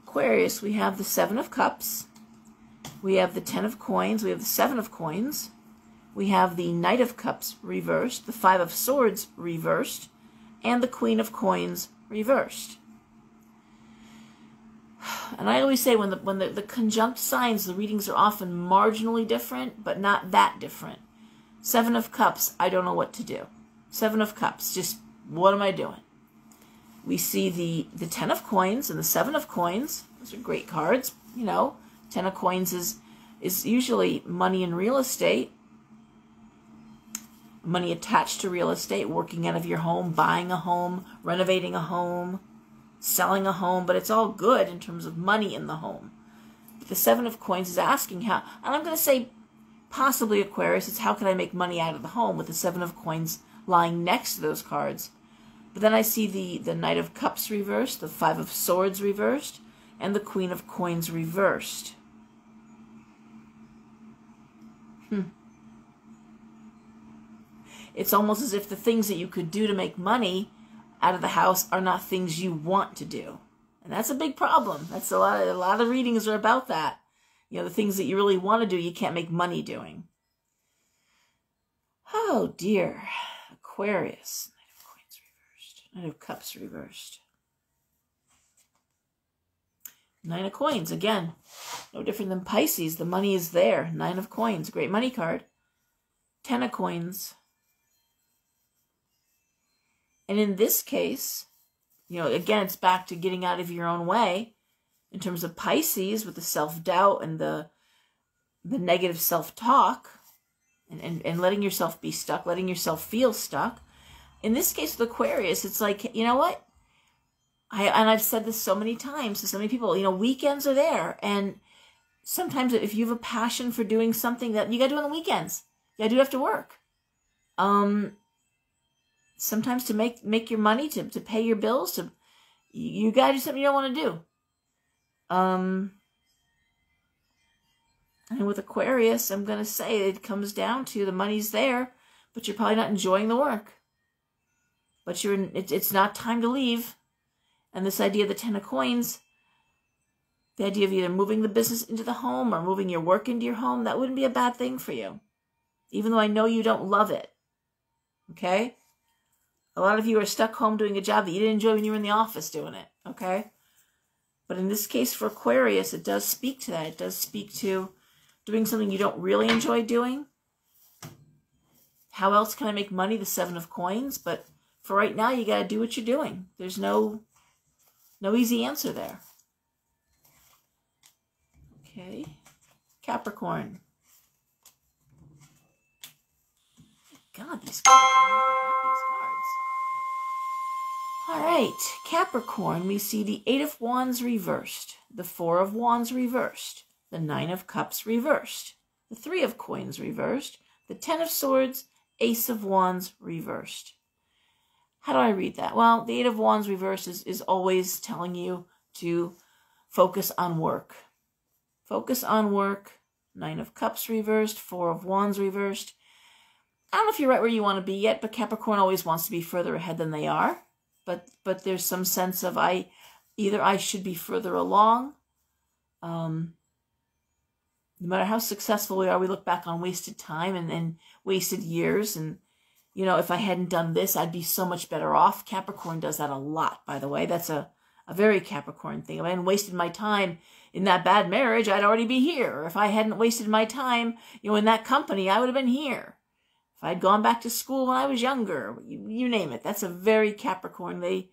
Aquarius, we have the Seven of Cups. We have the Ten of Coins. We have the Seven of Coins. We have the Knight of Cups reversed, the Five of Swords reversed, and the Queen of Coins reversed. And I always say when the conjunct signs, the readings are often marginally different, but not that different. Seven of Cups, I don't know what to do. Seven of Cups, just what am I doing? We see the 10 of coins and the 7 of coins. Those are great cards. You know, 10 of coins is usually money in real estate. Money attached to real estate, working out of your home, buying a home, renovating a home, selling a home, but it's all good in terms of money in the home. But the 7 of coins is asking how, and I'm going to say possibly Aquarius, it's how can I make money out of the home with the 7 of coins lying next to those cards. But then I see the Knight of Cups reversed, the 5 of Swords reversed, and the Queen of Coins reversed. It's almost as if the things that you could do to make money out of the house are not things you want to do. And that's a big problem. That's a lot of readings are about that. You know, the things that you really want to do, you can't make money doing. Oh dear. Aquarius. Knight of Coins reversed. Knight of Cups reversed. 9 of Coins, again. No different than Pisces. The money is there. 9 of Coins. Great money card. 10 of Coins. And in this case, you know, again, it's back to getting out of your own way in terms of Pisces with the self-doubt and the negative self-talk and letting yourself be stuck, letting yourself feel stuck. In this case with Aquarius, it's like, you know what? I've said this so many times to so many people, you know, weekends are there. And sometimes if you have a passion for doing something that you got to do on the weekends, you got to do after work. Sometimes to make your money, to pay your bills, you got to do something you don't want to do. And with Aquarius, I'm going to say it comes down to the money's there, but you're probably not enjoying the work. But it's not time to leave. And this idea of the 10 of Coins, the idea of either moving the business into the home or moving your work into your home, that wouldn't be a bad thing for you. Even though I know you don't love it. Okay? A lot of you are stuck home doing a job that you didn't enjoy when you were in the office doing it, okay? But in this case for Aquarius, it does speak to that. It does speak to doing something you don't really enjoy doing. How else can I make money? The 7 of Coins. But for right now, you got to do what you're doing. There's no easy answer there. Okay. Capricorn. God, these cards are not the happiest cards. All right, Capricorn, we see the 8 of Wands reversed, the 4 of Wands reversed, the 9 of Cups reversed, the 3 of Coins reversed, the 10 of Swords, Ace of Wands reversed. How do I read that? Well, the 8 of Wands reversed is always telling you to focus on work. Focus on work. 9 of Cups reversed, 4 of Wands reversed. I don't know if you're right where you want to be yet, but Capricorn always wants to be further ahead than they are. But there's some sense of either I should be further along. No matter how successful we are, we look back on wasted time and wasted years. And, you know, if I hadn't done this, I'd be so much better off. Capricorn does that a lot, by the way. That's a very Capricorn thing. If I hadn't wasted my time in that bad marriage, I'd already be here. Or if I hadn't wasted my time, you know, in that company, I would have been here. If I'd gone back to school when I was younger, you name it. That's a very Capricorn. They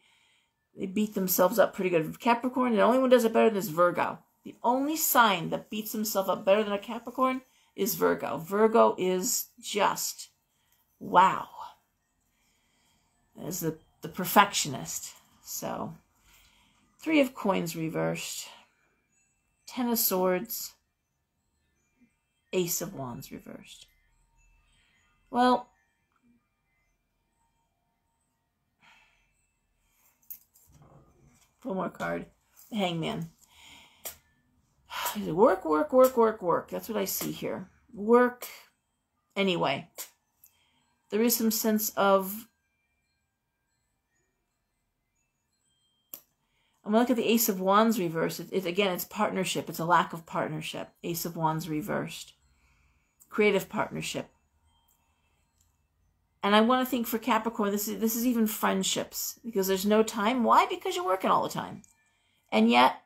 beat themselves up pretty good. Capricorn, the only one does it better than is Virgo. The only sign that beats himself up better than a Capricorn is Virgo. Virgo is just, wow. Is the perfectionist. So, 3 of Coins reversed. 10 of Swords. Ace of Wands reversed. Well, one more card. The Hangman. Work, work, work, work, work. That's what I see here. Work. Anyway, there is some sense of... I'm going to look at the Ace of Wands reversed. Again, it's partnership. It's a lack of partnership. Ace of Wands reversed. Creative partnership. And I want to think for Capricorn, this is even friendships. Because there's no time. Why? Because you're working all the time. And yet,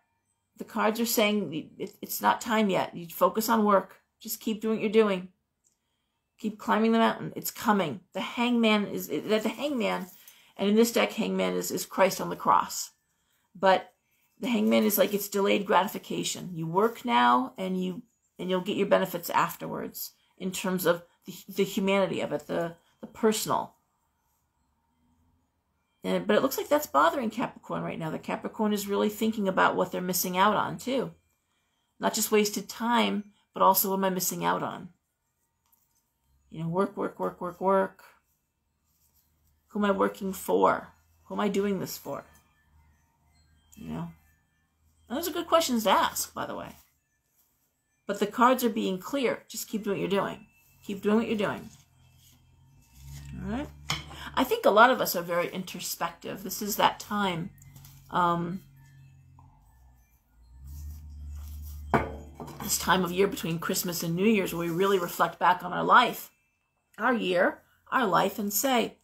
the cards are saying it's not time yet. You focus on work. Just keep doing what you're doing. Keep climbing the mountain. It's coming. The Hangman is... The Hangman, And in this deck, Hangman is Christ on the cross. But the Hangman is like, it's delayed gratification. You work now, and you'll get your benefits afterwards, in terms of the humanity of it, the personal. But it looks like that's bothering Capricorn right now. The Capricorn is really thinking about what they're missing out on, too. Not just wasted time, but also what am I missing out on? You know, work, work, work, work, work. Who am I working for? Who am I doing this for? You know? And those are good questions to ask, by the way. But the cards are being clear. Just keep doing what you're doing. Keep doing what you're doing. All right? I think a lot of us are very introspective. This is that time. This time of year between Christmas and New Year's, where we really reflect back on our life, our year, our life, and say,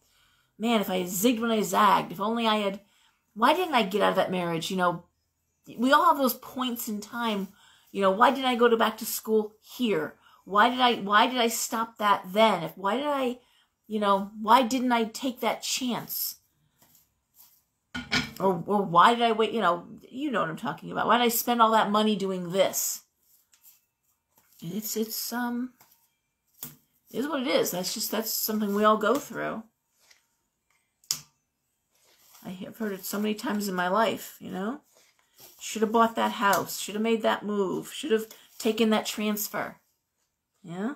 man, if I zigged when I zagged, if only I had, why didn't I get out of that marriage? You know, we all have those points in time. You know, why didn't I go back to school here? Why did I stop that then? Why didn't I take that chance? Or why did I wait? You know what I'm talking about. Why did I spend all that money doing this? It's what it is. That's something we all go through. I have heard it so many times in my life, you know. Should have bought that house. Should have made that move. Should have taken that transfer. Yeah.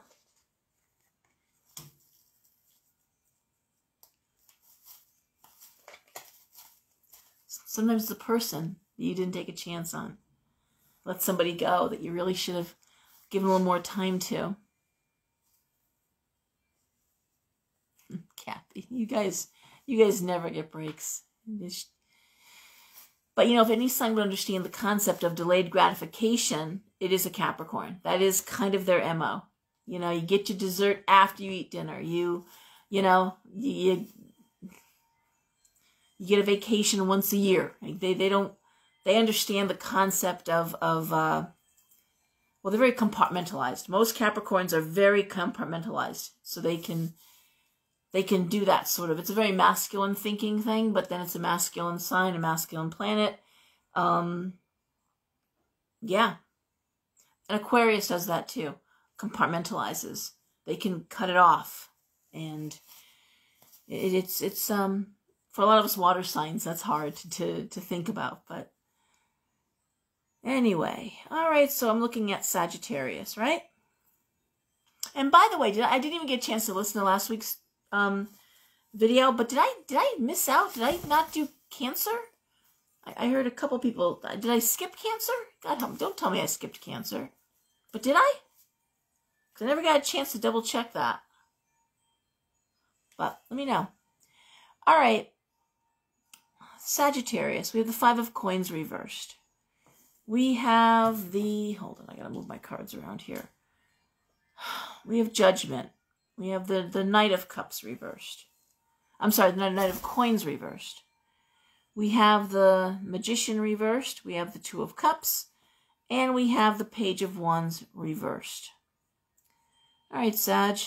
Sometimes it's a person that you didn't take a chance on. Let somebody go that you really should have given a little more time to. Kathy, you guys never get breaks. But, you know, if any sign would understand the concept of delayed gratification, it is a Capricorn. That is kind of their MO. You know, you get your dessert after you eat dinner. You get a vacation once a year. They understand the concept of well, they're very compartmentalized. Most Capricorns are very compartmentalized. So they can do that sort of. It's a very masculine thinking thing, but then it's a masculine sign, a masculine planet. Yeah. And Aquarius does that too. Compartmentalizes. They can cut it off. And it's for a lot of us water signs, that's hard to think about. But anyway, all right, so I'm looking at Sagittarius, right? And by the way, I didn't even get a chance to listen to last week's video, but did I miss out? Did I not do Cancer? I heard a couple people. Did I skip Cancer? God help me, don't tell me I skipped Cancer. But did I? Because I never got a chance to double check that. But let me know. All right. Sagittarius. We have the Five of Coins reversed. We have the... Hold on, I gotta move my cards around here. We have Judgment. We have the Knight of Cups reversed. I'm sorry, the Knight of Coins reversed. We have the Magician reversed. We have the Two of Cups. And we have the Page of Wands reversed. All right, Sag.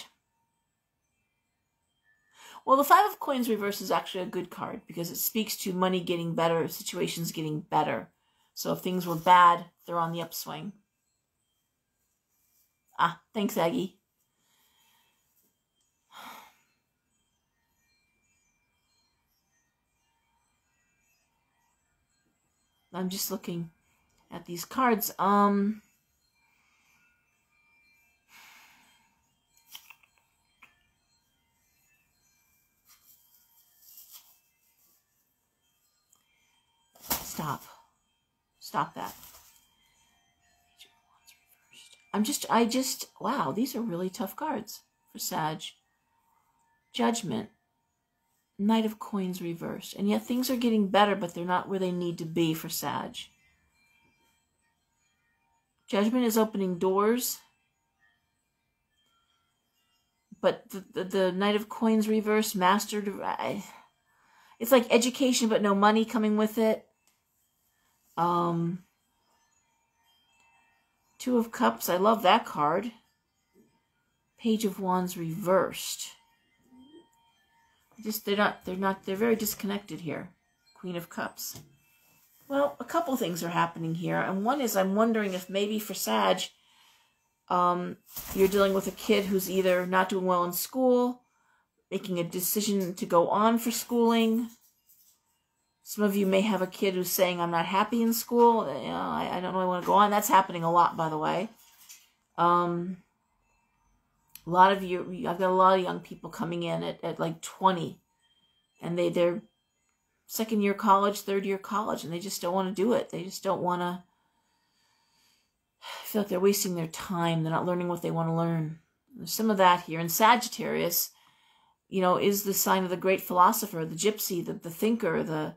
Well, the Five of Coins reversed is actually a good card because it speaks to money getting better, situations getting better. So if things were bad, they're on the upswing. Ah, thanks, Aggie. I'm just looking at these cards. Stop that. Wow, these are really tough cards for Sag. Judgment. Knight of Coins reversed. And yet things are getting better, but they're not where they need to be for Sag. Judgment is opening doors. But the Knight of Coins reversed, mastered. It's like education, but no money coming with it. Two of Cups. I love that card. Page of Wands reversed. They're very disconnected here. Queen of Cups. Well, a couple things are happening here. And one is I'm wondering if maybe for Sag, you're dealing with a kid who's either not doing well in school, making a decision to go on for schooling. Some of you may have a kid who's saying, I'm not happy in school. You know, I don't really want to go on. That's happening a lot, by the way. A lot of you, I've got a lot of young people coming in at like 20. And they're second year college, third year college, and they just don't want to do it. They just don't want to feel like they're wasting their time. They're not learning what they want to learn. There's some of that here. And Sagittarius, you know, is the sign of the great philosopher, the gypsy, the thinker, and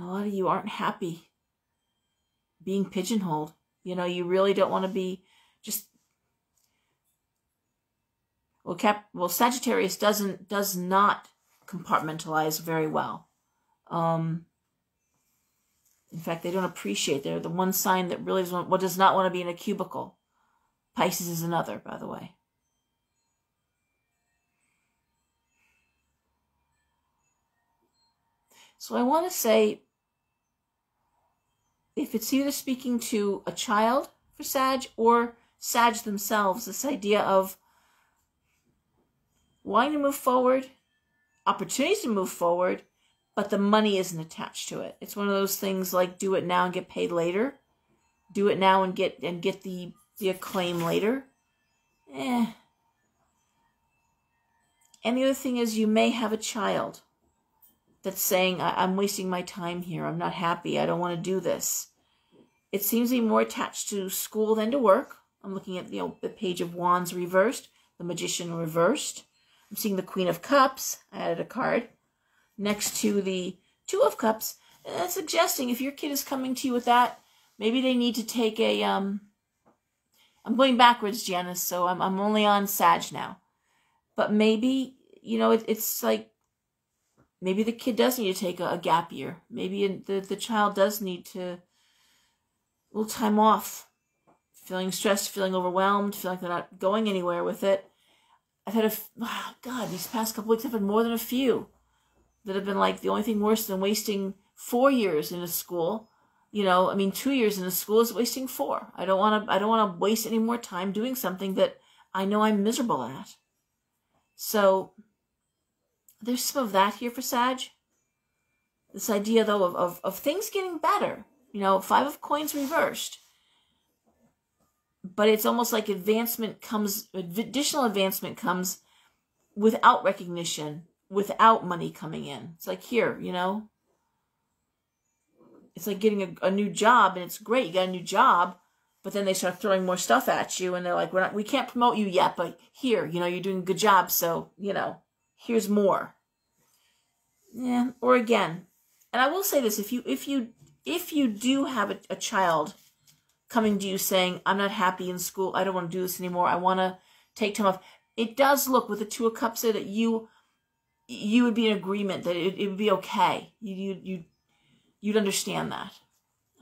a lot of you aren't happy being pigeonholed. You know, you really don't want to be just, well, Sagittarius does not compartmentalize very well. In fact, they don't appreciate. They're the one sign that really does not want to be in a cubicle. Pisces is another, by the way. So I want to say, if it's either speaking to a child for Sag or Sag themselves, this idea of wanting to move forward, opportunities to move forward, but the money isn't attached to it. It's one of those things like do it now and get paid later. Do it now and get the acclaim later. And the other thing is you may have a child that's saying, I'm wasting my time here. I'm not happy. I don't want to do this. It seems to be more attached to school than to work. I'm looking at, you know, the Page of Wands reversed, the Magician reversed. I'm seeing the Queen of Cups. I added a card next to the Two of Cups. And that's suggesting if your kid is coming to you with that, maybe they need to take a, I'm going backwards, Janice, so I'm only on Sag now. But maybe, you know, it's like, maybe the kid does need to take a gap year. Maybe the child does need to, a little time off. Feeling stressed, feeling overwhelmed, feeling like they're not going anywhere with it. I've had these past couple weeks I've had more than a few that have been like the only thing worse than wasting 4 years in a school. You know, I mean, 2 years in a school is wasting 4. I don't want to waste any more time doing something that I know I'm miserable at. So there's some of that here for Sag. This idea, though, of things getting better. You know, 5 of Coins reversed. But it's almost like additional advancement comes without recognition, without money coming in. It's like here, you know. It's like getting a new job, and it's great. You got a new job, but then they start throwing more stuff at you, and they're like, we can't promote you yet, but here, you know, you're doing a good job, so, you know, here's more. Yeah, or again, and I will say this, if you do have a child coming to you saying, I'm not happy in school, I don't want to do this anymore, I want to take time off, it does look with the Two of Cups there that you would be in agreement, that it would be okay. You'd understand that.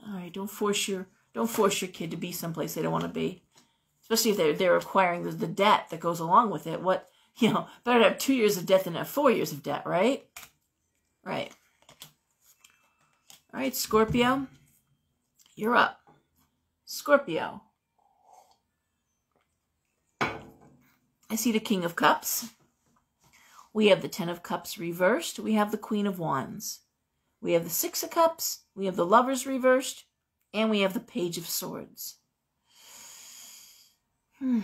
All right, don't force your kid to be someplace they don't want to be, especially if they're acquiring the debt that goes along with it. What, you know, better to have 2 years of debt than have 4 years of debt, right? Right. All right, Scorpio, you're up. Scorpio. I see the King of Cups. We have the 10 of Cups reversed. We have the Queen of Wands. We have the 6 of Cups. We have the Lovers reversed. And we have the Page of Swords. Well,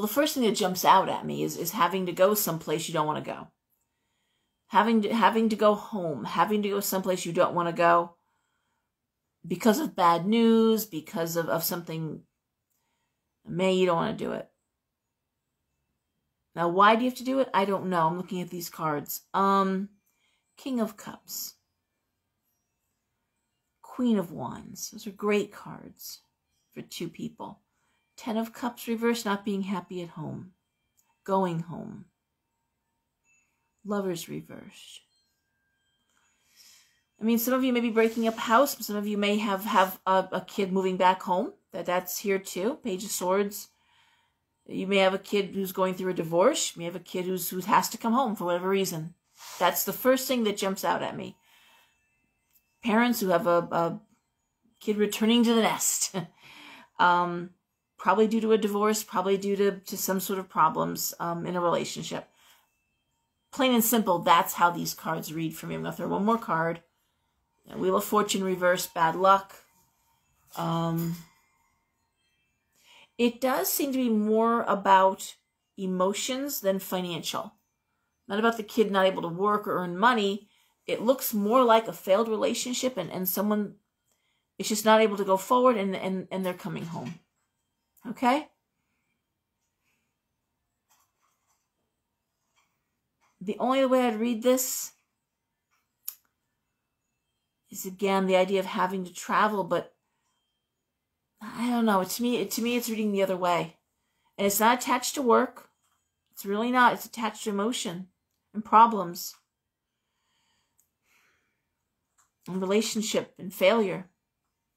the first thing that jumps out at me is having to go someplace you don't want to go. Having to go home. Having to go someplace you don't want to go. Because of bad news, because of something, you don't want to do it. Now, why do you have to do it? I don't know. I'm looking at these cards. King of Cups. Queen of Wands. Those are great cards for 2 people. 10 of Cups reversed, not being happy at home. Going home. Lovers reversed. I mean, some of you may be breaking up a house. Some of you may have a kid moving back home. That's here too. Page of Swords. You may have a kid who's going through a divorce. You may have a kid who has to come home for whatever reason. That's the first thing that jumps out at me. Parents who have a kid returning to the nest. Probably due to a divorce, probably due to some sort of problems in a relationship. Plain and simple, that's how these cards read for me. I'm going to throw one more card. Wheel of Fortune reversed, bad luck. It does seem to be more about emotions than financial. Not about the kid not able to work or earn money. It looks more like a failed relationship and someone is just not able to go forward and they're coming home. Okay? The only way I'd read this is, again, the idea of having to travel, but I don't know. To me, it's reading the other way. And it's not attached to work. It's really not. It's attached to emotion and problems and relationship and failure.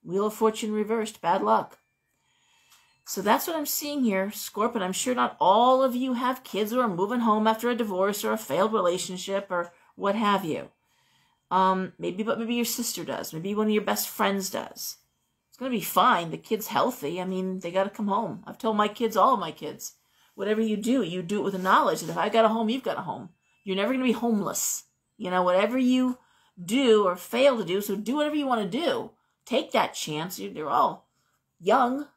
Wheel of Fortune reversed, bad luck. So that's what I'm seeing here, Scorpion. I'm sure not all of you have kids who are moving home after a divorce or a failed relationship or what have you. Maybe your sister does. Maybe one of your best friends does. It's going to be fine. The kid's healthy. I mean, they got to come home. I've told my kids, all of my kids, whatever you do it with the knowledge that if I got a home, you've got a home. You're never going to be homeless. You know, whatever you do or fail to do, so do whatever you want to do. Take that chance. They're all young.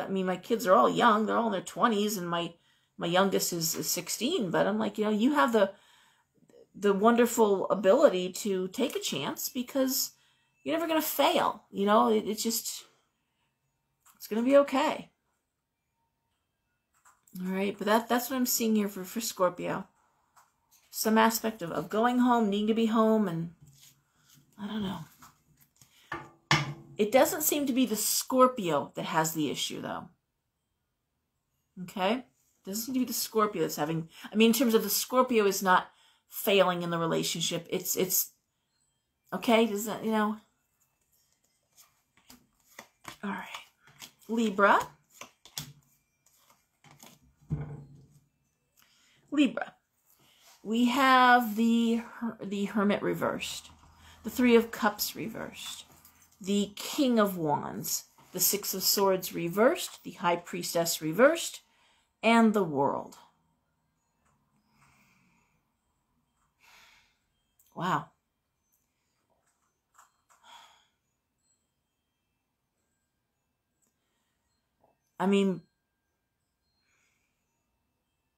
My kids are all young. They're all in their 20s, and my youngest is 16. But I'm like, you have the wonderful ability to take a chance because you're never going to fail. It's going to be okay. All right, but that's what I'm seeing here for Scorpio. Some aspect of going home, needing to be home, and I don't know. It doesn't seem to be the Scorpio that has the issue, though. Okay? It doesn't seem to be the Scorpio that's having... in terms of the Scorpio is not failing in the relationship. It's... Okay? Does that, All right. Libra. We have the Hermit reversed. The Three of Cups reversed. The King of Wands, the Six of Swords reversed, the High Priestess reversed, and the World. Wow.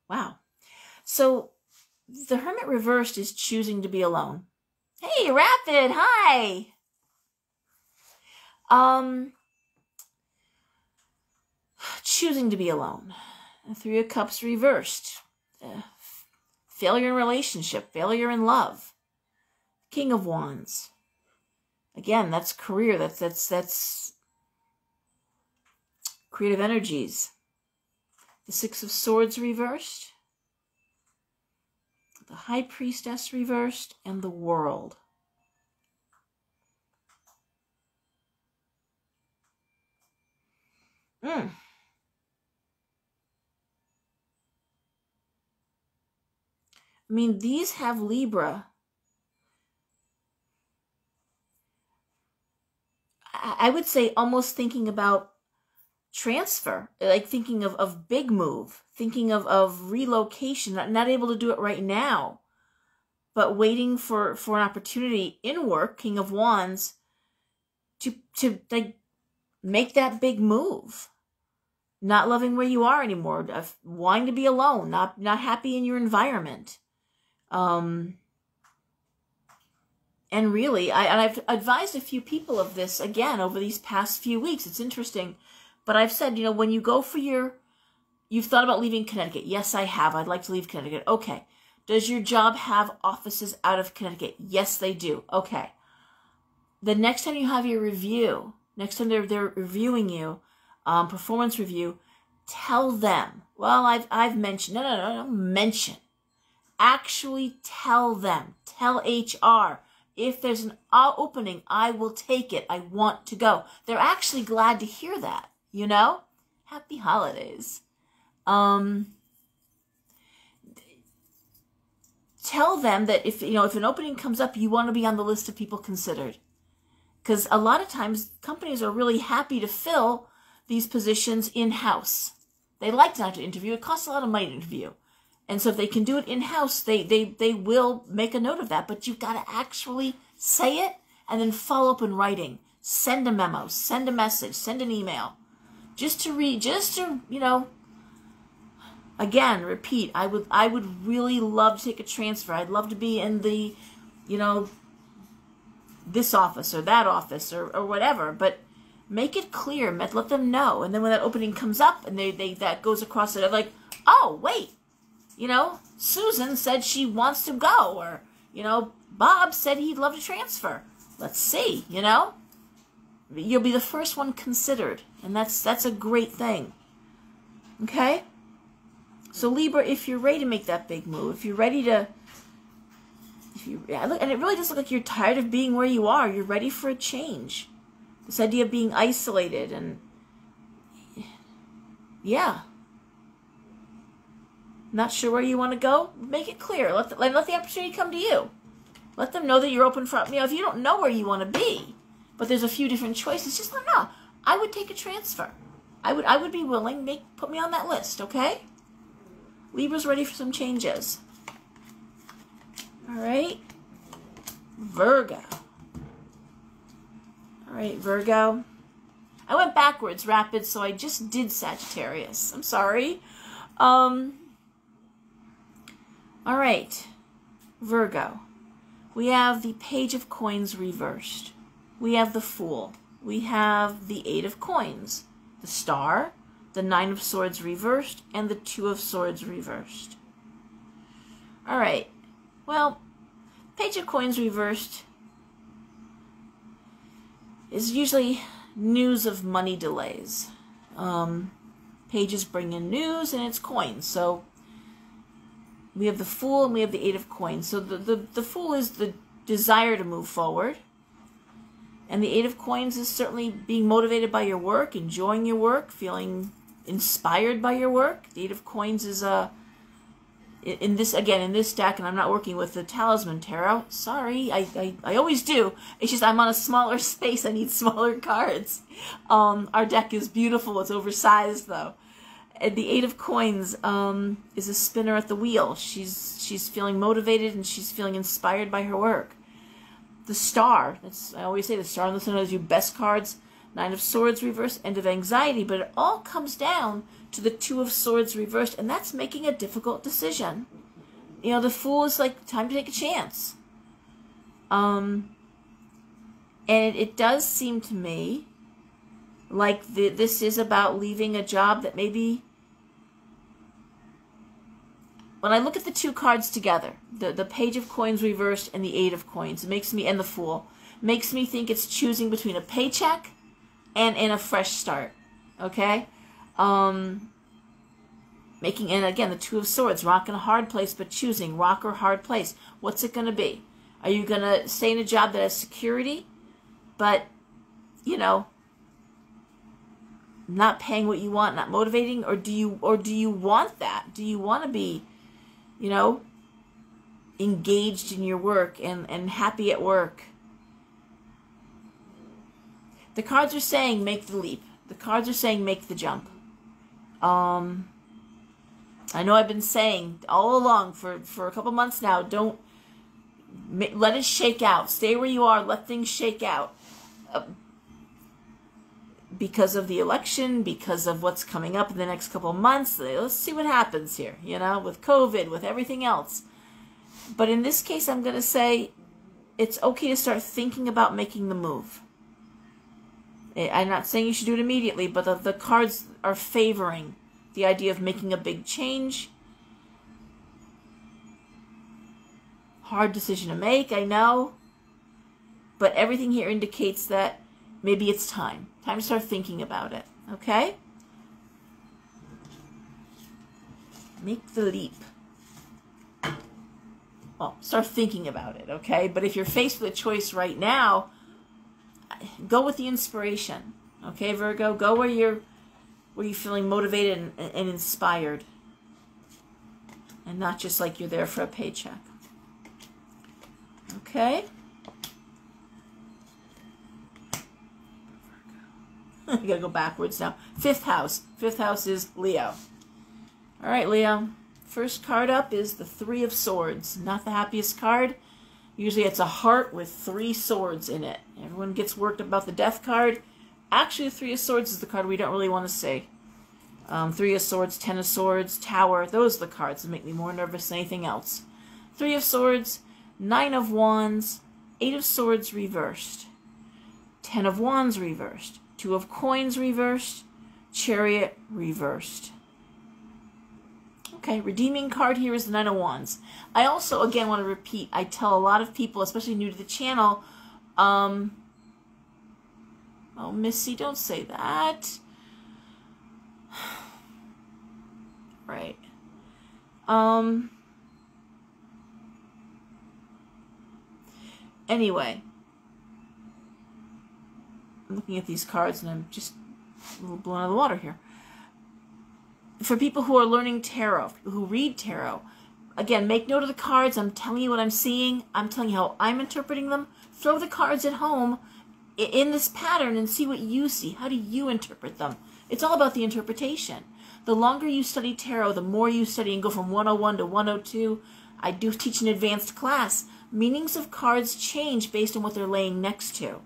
Wow. So, the Hermit reversed is choosing to be alone. Hey, Rapid, hi! Choosing to be alone. The Three of Cups reversed. Failure in relationship. Failure in love. King of Wands. Again, that's career. That's creative energies. The Six of Swords reversed. The High Priestess reversed. And the World. These have Libra. I would say almost thinking about transfer, like thinking of big move, thinking of relocation, not able to do it right now, but waiting for an opportunity in work, King of Wands, to like make that big move. Not loving where you are anymore, wanting to be alone, not happy in your environment. And really, I've advised a few people of this, again, over these past few weeks. It's interesting. But I've said, when you go for you've thought about leaving Connecticut. Yes, I have. I'd like to leave Connecticut. Okay. Does your job have offices out of Connecticut? Yes, they do. Okay. The next time you have your review, next time they're reviewing you, performance review, tell them. Well, I've mentioned. No. Mention. Actually tell them. Tell HR. If there's an opening, I will take it. I want to go. They're actually glad to hear that, Happy holidays. Tell them that if an opening comes up, you want to be on the list of people considered. Because a lot of times companies are really happy to fill these positions in-house. They like not to interview. It costs a lot of money to interview. And so if they can do it in-house, they will make a note of that. But you've got to actually say it and then follow up in writing. Send a memo, send a message, send an email. Again, repeat, I would really love to take a transfer. I'd love to be in the, this office or that office or whatever. But make it clear. Let them know. And then when that opening comes up and that goes across it, they're like, oh, wait. Susan said she wants to go. Or, Bob said he'd love to transfer. Let's see, You'll be the first one considered. And that's a great thing. Okay? So Libra, if you're ready to make that big move, if you're ready to, and it really does look like you're tired of being where you are. You're ready for a change. This idea of being isolated and, yeah. Not sure where you want to go? Make it clear. Let the opportunity come to you. Let them know that you're open for, if you don't know where you want to be, but there's a few different choices, just let them know. I would take a transfer. I would be willing. Put me on that list, okay? Libra's ready for some changes. All right. Virgo. All right, Virgo. I went backwards, rapid, so I just did Sagittarius. I'm sorry. All right. Virgo. We have the Page of Coins reversed. We have the Fool. We have the Eight of Coins. The Star. The Nine of Swords reversed, and the Two of Swords reversed. All right. Well, Page of Coins reversed is usually news of money delays. Pages bring in news, and it's coins. So we have the Fool, and we have the Eight of Coins. So the Fool is the desire to move forward. And the Eight of Coins is certainly being motivated by your work, enjoying your work, feeling inspired by your work. The Eight of Coins is in this deck, and I'm not working with the Talisman Tarot. Sorry, I always do. It's just I'm on a smaller space. I need smaller cards. Our deck is beautiful. It's oversized though. And the Eight of Coins is a spinner at the wheel. She's feeling motivated and she's feeling inspired by her work. The Star. I always say the Star and the Sun are your best cards. Nine of Swords reversed, End of Anxiety, but it all comes down to the Two of Swords reversed, and that's making a difficult decision. The Fool is like, time to take a chance. And it does seem to me like this is about leaving a job that maybe, when I look at the two cards together, the Page of Coins reversed and the Eight of Coins, and the Fool, makes me think it's choosing between a paycheck and a fresh start, okay? And again, the Two of Swords, rock in a hard place, but choosing rock or hard place. What's it going to be? Are you going to stay in a job that has security, but, not paying what you want, not motivating, or do you want that? Do you want to be, engaged in your work and happy at work? The cards are saying make the leap. The cards are saying make the jump. I know I've been saying all along for a couple months now, let it shake out. Stay where you are. Let things shake out. Because of the election, because of what's coming up in the next couple of months. Let's see what happens here, with COVID, with everything else. But in this case, I'm going to say it's okay to start thinking about making the move. I'm not saying you should do it immediately, but the cards are favoring the idea of making a big change. Hard decision to make, I know. But everything here indicates that maybe it's time. Time to start thinking about it, okay? Make the leap. Well, start thinking about it, okay? But if you're faced with a choice right now, go with the inspiration, okay, Virgo? Go where where you're feeling motivated and inspired, and not just like you're there for a paycheck. Okay? I gotta go backwards now. Fifth house. Fifth house is Leo. All right, Leo. First card up is the Three of Swords. Not the happiest card. Usually it's a heart with 3 swords in it. Everyone gets worked about the Death card. Actually, the Three of Swords is the card we don't really want to see. 3 of Swords, 10 of Swords, Tower. Those are the cards that make me more nervous than anything else. 3 of Swords, 9 of Wands, 8 of Swords reversed, 10 of Wands reversed, 2 of Coins reversed, Chariot reversed. Okay, redeeming card here is the 9 of Wands. I also, again, want to repeat, I tell a lot of people, especially new to the channel, oh, Missy, don't say that. Right. Anyway, I'm looking at these cards and I'm just a little blown out of the water here. For people who are learning tarot, people who read tarot, again, make note of the cards. I'm telling you what I'm seeing. I'm telling you how I'm interpreting them. Throw the cards at home in this pattern and see what you see. How do you interpret them? It's all about the interpretation. The longer you study tarot, the more you study and go from 101 to 102. I do teach an advanced class. Meanings of cards change based on what they're laying next to,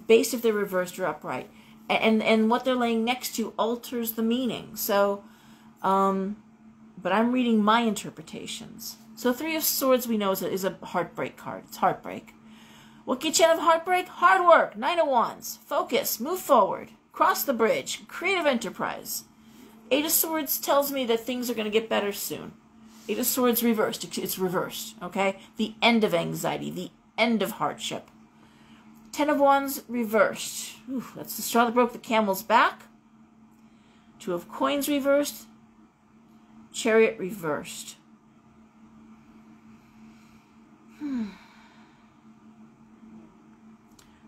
based if they're reversed or upright. And what they're laying next to alters the meaning. So, but I'm reading my interpretations. So 3 of Swords we know is a heartbreak card. It's heartbreak. What gets you out of heartbreak? Hard work. 9 of Wands. Focus. Move forward. Cross the bridge. Creative enterprise. 8 of Swords tells me that things are going to get better soon. 8 of Swords reversed. It's reversed, okay? The end of anxiety. The end of hardship. 10 of Wands reversed. Ooh, that's the straw that broke the camel's back. 2 of Coins reversed. Chariot reversed.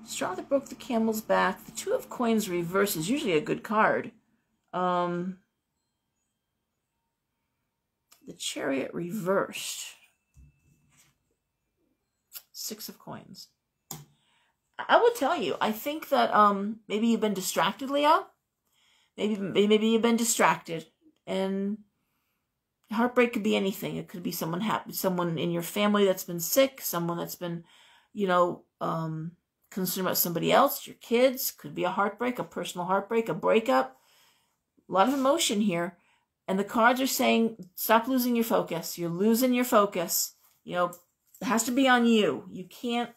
Straw that broke the camel's back. The 2 of Coins reversed is usually a good card. The Chariot reversed. 6 of Coins. I will tell you, I think that maybe you've been distracted, Leo. Maybe you've been distracted, and heartbreak could be anything. It could be someone in your family that's been sick, someone that's been, concerned about somebody else, your kids. Could be a heartbreak, a personal heartbreak, a breakup. A lot of emotion here. And the cards are saying, stop losing your focus. You're losing your focus. It has to be on you. You can't,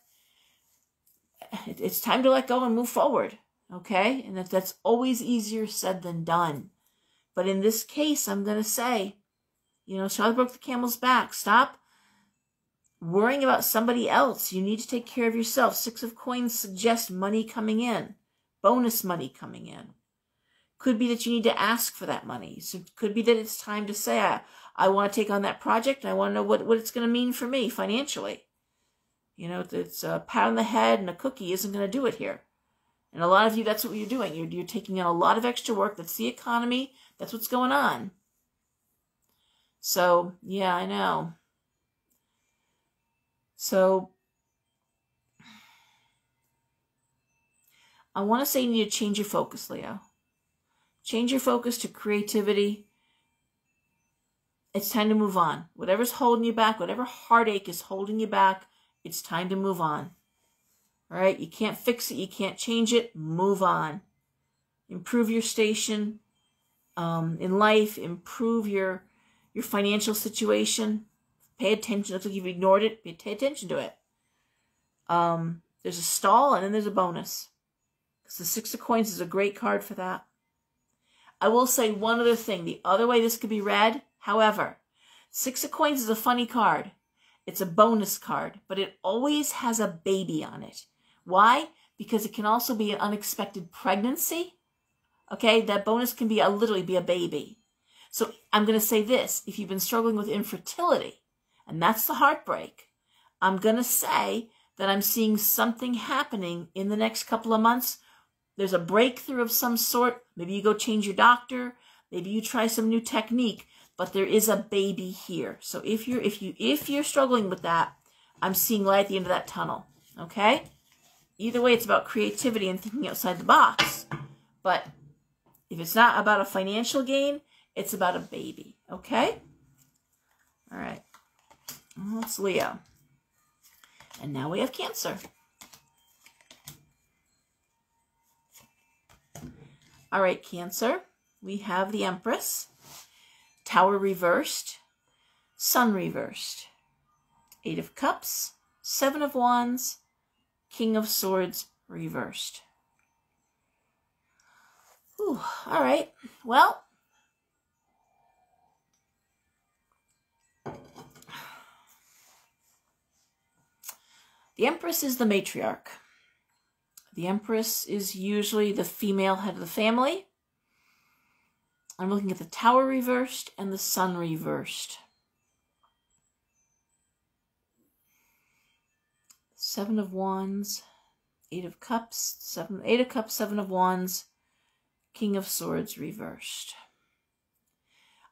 it's time to let go and move forward. Okay? And that's always easier said than done. But in this case, I'm going to say, straw that broke the camel's back. Stop worrying about somebody else. You need to take care of yourself. 6 of Coins suggests money coming in. Bonus money coming in. Could be that you need to ask for that money. So it could be that it's time to say, I want to take on that project, and I want to know what it's going to mean for me financially. It's a pat on the head and a cookie isn't going to do it here. And a lot of you, that's what you're doing. You're taking on a lot of extra work. That's the economy. That's what's going on. So, yeah, I know. So, I want to say you need to change your focus, Leo. Change your focus to creativity. It's time to move on. Whatever's holding you back, whatever heartache is holding you back, it's time to move on. All right? You can't fix it. You can't change it. Move on. Improve your station in life. Improve your financial situation. Pay attention. It looks like you've ignored it. Pay attention to it. There's a stall and then there's a bonus. Because the 6 of Coins is a great card for that. I will say one other thing. The other way this could be read, however, 6 of Coins is a funny card. It's a bonus card, but it always has a baby on it. Why? Because it can also be an unexpected pregnancy. Okay, that bonus can be literally be a baby. So I'm going to say this. If you've been struggling with infertility, and that's the heartbreak, I'm going to say that I'm seeing something happening in the next couple of months there's a breakthrough of some sort. Maybe you go change your doctor. Maybe you try some new technique, but there is a baby here. So if you're struggling with that, I'm seeing light at the end of that tunnel. Okay? Either way, it's about creativity and thinking outside the box. But if it's not about a financial gain, it's about a baby. Okay? All right. That's Leo. And now we have Cancer. All right, Cancer. We have the Empress, Tower reversed, Sun reversed, 8 of Cups, 7 of Wands, King of Swords reversed. Ooh, all right. Well, the Empress is the matriarch. The Empress is usually the female head of the family. I'm looking at the Tower reversed and the Sun reversed. 7 of Wands, 8 of Cups, 8 of Cups, 7 of Wands, King of Swords reversed.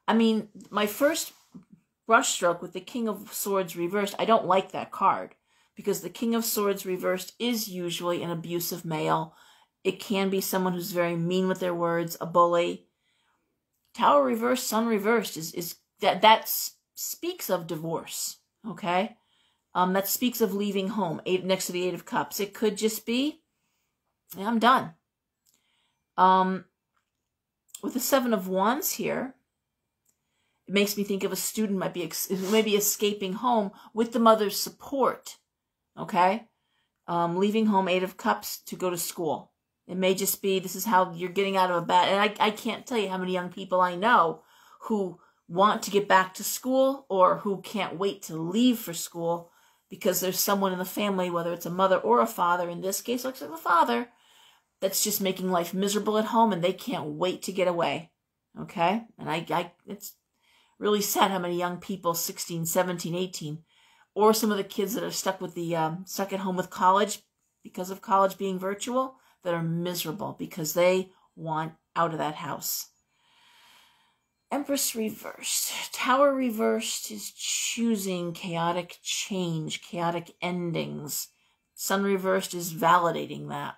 I mean, my first brushstroke with the King of Swords reversed, I don't like that card because the King of Swords reversed is usually an abusive male. It can be someone who's very mean with their words, a bully. Tower reversed, Sun reversed is that speaks of divorce, okay? That speaks of leaving home, next to the 8 of Cups. It could just be, yeah, I'm done. With the 7 of Wands here, it makes me think of a student might be maybe escaping home with the mother's support, okay? Leaving home, 8 of Cups, to go to school. It may just be this is how you're getting out of a bad... And I can't tell you how many young people I know who want to get back to school or who can't wait to leave for school because there's someone in the family, whether it's a mother or a father, in this case, looks like the father, that's just making life miserable at home and they can't wait to get away. Okay? And it's really sad how many young people, 16, 17, 18, or some of the kids that are stuck at home with college because of college being virtual, that are miserable because they want out of that house. Empress reversed. Tower reversed is choosing chaotic change, chaotic endings. Sun reversed is validating that.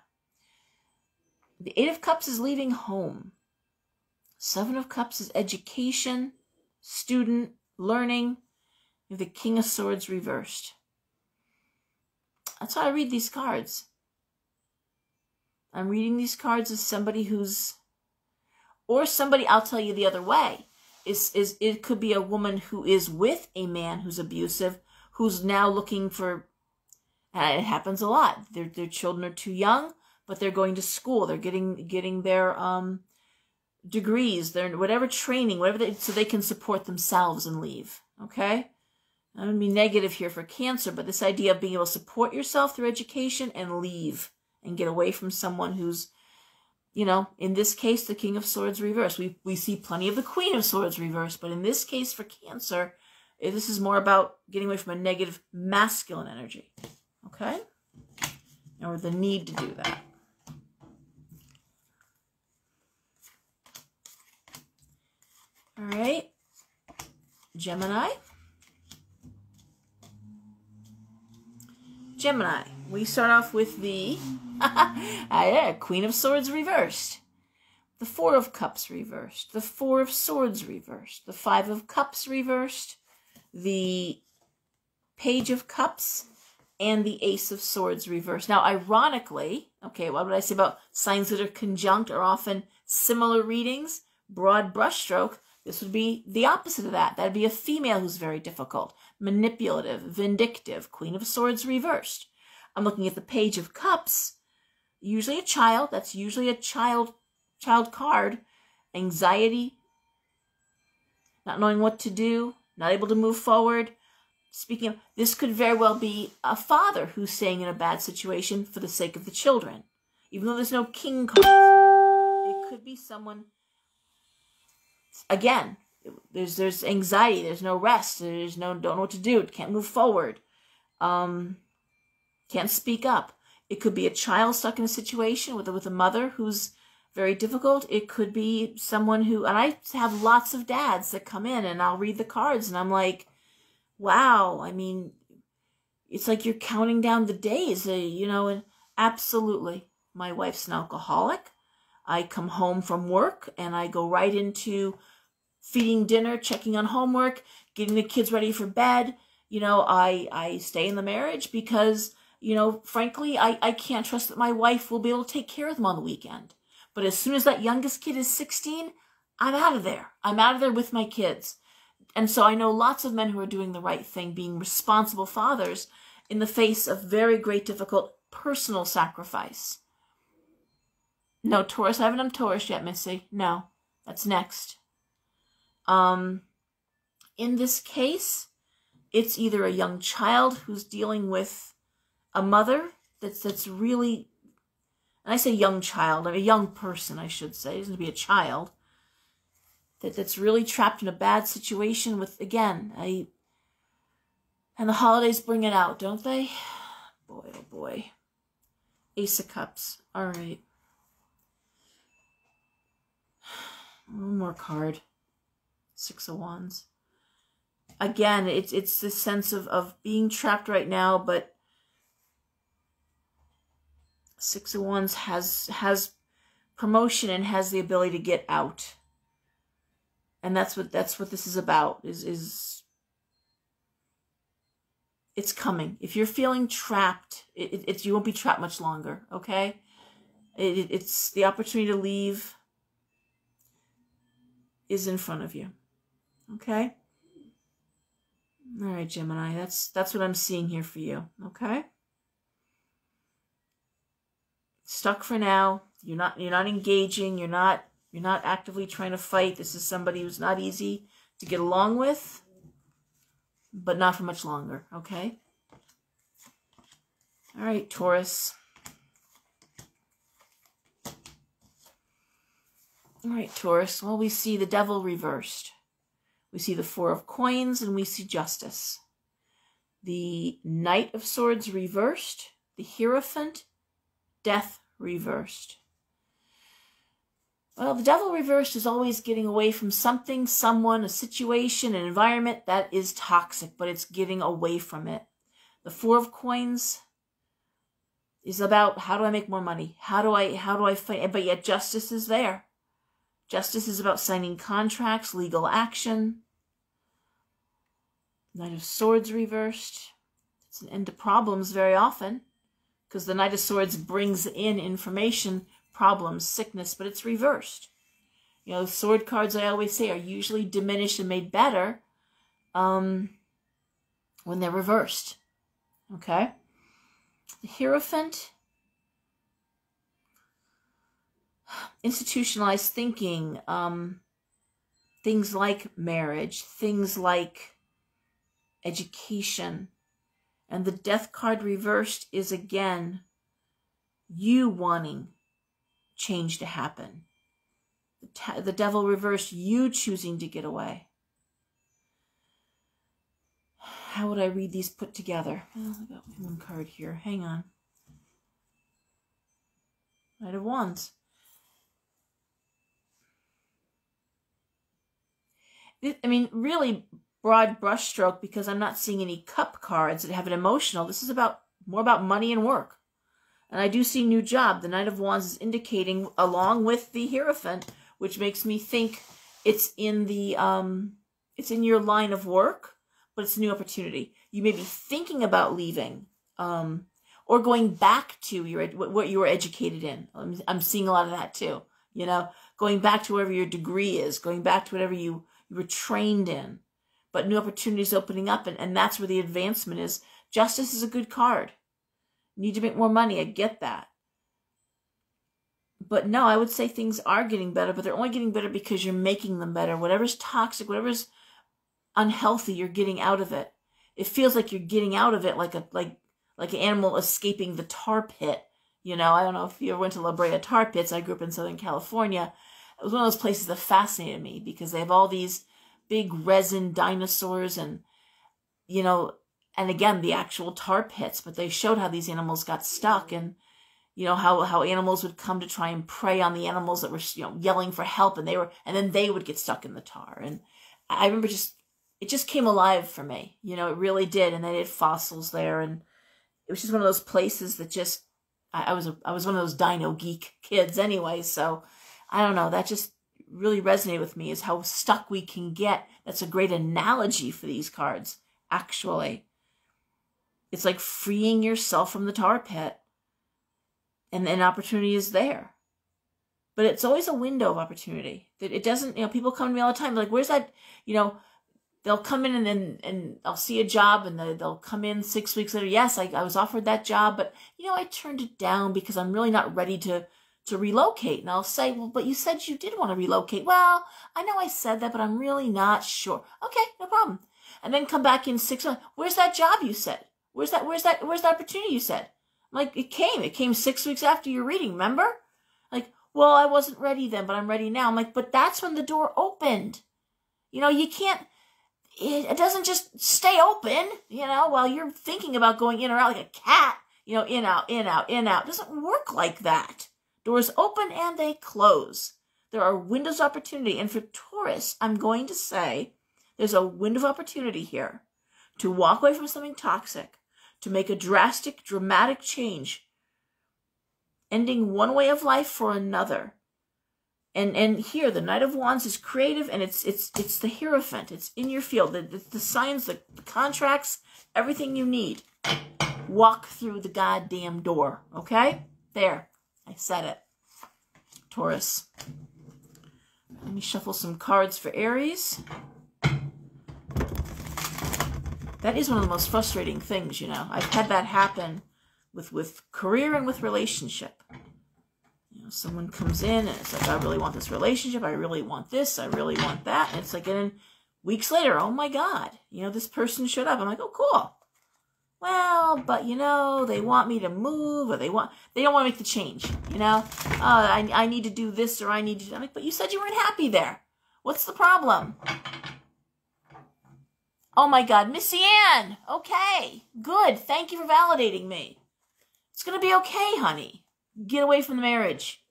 The 8 of Cups is leaving home. 7 of Cups is education, student, learning. The King of Swords reversed. That's how I read these cards. I'm reading these cards as somebody who's, or somebody, I'll tell you the other way, it could be a woman who is with a man who's abusive, who's now looking for, and it happens a lot. Their children are too young, but they're going to school. They're getting their degrees, their whatever training, so they can support themselves and leave. Okay? I'm going to be negative here for Cancer, but this idea of being able to support yourself through education and leave and get away from someone who's, you know, in this case, the King of Swords reversed. We see plenty of the Queen of Swords reversed, but in this case for Cancer, this is more about getting away from a negative masculine energy, okay? Or the need to do that. All right, Gemini. Gemini, we start off with the Queen of Swords reversed, the 4 of Cups reversed, the 4 of Swords reversed, the 5 of Cups reversed, the Page of Cups, and the Ace of Swords reversed. Now, ironically, okay, what would I say about signs that are conjunct or often similar readings? Broad brushstroke, this would be the opposite of that. That'd be a female who's very difficult, manipulative, vindictive, Queen of Swords reversed. I'm looking at the Page of Cups, usually a child. That's usually a child card. Anxiety, not knowing what to do, not able to move forward. Speaking of, this could very well be a father who's staying in a bad situation for the sake of the children. Even though there's no king cards here, it could be someone, again, there's anxiety, there's no rest, don't know what to do, can't move forward, can't speak up. It could be a child stuck in a situation with a mother who's very difficult. It could be someone who, and I have lots of dads that come in and I'll read the cards and I'm like, wow, I mean, it's like you're counting down the days, and absolutely. My wife's an alcoholic. I come home from work and I go right into feeding dinner, checking on homework, getting the kids ready for bed. I stay in the marriage because, frankly, I can't trust that my wife will be able to take care of them on the weekend. But as soon as that youngest kid is 16, I'm out of there. I'm out of there with my kids. And so I know lots of men who are doing the right thing, being responsible fathers in the face of very great, difficult personal sacrifice. No, Taurus. I haven't done Taurus yet, Missy. No, that's next. In this case, it's either a young child who's dealing with a mother that's really, and I say young child, I mean a young person, I should say. It doesn't have to be a child. That's really trapped in a bad situation with, again, and the holidays bring it out, don't they? Boy, oh boy. Ace of Cups. All right. One more card. Six of Wands. Again, it's this sense of being trapped right now, but Six of Wands has promotion and has the ability to get out. And that's what this is about, is it's coming. If you're feeling trapped, you won't be trapped much longer, okay? It's the opportunity to leave is in front of you, okay? All right, Gemini, that's what I'm seeing here for you, okay? Stuck for now. You're not engaging. You're not actively trying to fight. This is somebody who's not easy to get along with, but not for much longer, okay? All right, Taurus. All right, Taurus. Well, we see the Devil reversed. We see the Four of Coins, and we see Justice. The Knight of Swords reversed. The Hierophant. Death reversed. Well, the Devil reversed is always getting away from something, someone, a situation, an environment that is toxic, but it's getting away from it. The Four of Coins is about, how do I make more money? How do I fight? But yet Justice is there. Justice is about signing contracts, legal action. Knight of Swords reversed. It's an end to problems very often, because the Knight of Swords brings in information, problems, sickness, but it's reversed. Sword cards, I always say, are usually diminished and made better when they're reversed. Okay? The Hierophant, institutionalized thinking, things like marriage, things like education. And the Death card reversed is, again, you wanting change to happen. The Devil reversed, you choosing to get away. How would I read these put together? Well, I got one card here. Hang on. Knight of Wands. I mean, really broad brushstroke, because I'm not seeing any cup cards that have an emotional. This is more about money and work. And I do see new job. The Knight of Wands is indicating, along with the Hierophant, which makes me think it's in your line of work, but it's a new opportunity. You may be thinking about leaving, or going back to what you were educated in. I'm seeing a lot of that too. Going back to wherever your degree is, going back to whatever you were trained in, but new opportunities opening up, and that's where the advancement is. Justice is a good card. You need to make more money. I get that. But no, I would say things are getting better, but they're only getting better because you're making them better. Whatever's toxic, whatever's unhealthy, you're getting out of it. It feels like you're getting out of it like an animal escaping the tar pit. I don't know if you ever went to La Brea tar pits. I grew up in Southern California. It was one of those places that fascinated me because they have all these big resin dinosaurs, and And again, the actual tar pits, but they showed how these animals got stuck, and you know, how animals would come to try and prey on the animals that were, you know, yelling for help, and then they would get stuck in the tar. And I remember it just came alive for me, you know, it really did. And they had fossils there, and it was just one of those places that just, I was one of those dino geek kids anyway, so I don't know, that just really resonated with me, is how stuck we can get. That's a great analogy for these cards, actually. It's like freeing yourself from the tar pit, and an opportunity is there. But it's always a window of opportunity. It doesn't, you know, people come to me all the time, like, where's that, you know, they'll come in and I'll see a job, and they'll come in 6 weeks later. Yes, I was offered that job, but, you know, I turned it down because I'm really not ready to relocate. And I'll say, well, but you said you did want to relocate. Well, I know I said that, but I'm really not sure. Okay, no problem. And then come back in 6 months. Where's that job you said? Where's that opportunity you said? I'm like, it came 6 weeks after your reading, remember? Like, well, I wasn't ready then, but I'm ready now. I'm like, but that's when the door opened. You know, you can't, it doesn't just stay open, you know, while you're thinking about going in or out like a cat, you know, in, out, in, out, in, out. It doesn't work like that. Doors open and they close. There are windows of opportunity. And for Taurus, I'm going to say there's a window of opportunity here to walk away from something toxic, to make a drastic, dramatic change, ending one way of life for another. And here, the Knight of Wands is creative, and it's the Hierophant. It's in your field. The signs, the contracts, everything you need. Walk through the goddamn door, okay? There, I said it. Taurus. Let me shuffle some cards for Aries. That is one of the most frustrating things, you know. I've had that happen with career and with relationship. You know, someone comes in and it's like, I really want this relationship. I really want this. I really want that. And it's like, and then weeks later, oh my God, you know, this person showed up. I'm like, oh, cool. Well, but you know, they want me to move, or they don't want to make the change, you know. I need to do this, or I need to. I'm like, but you said you weren't happy there. What's the problem? Oh my God, Missy Ann. Okay, good. Thank you for validating me. It's going to be okay, honey. Get away from the marriage.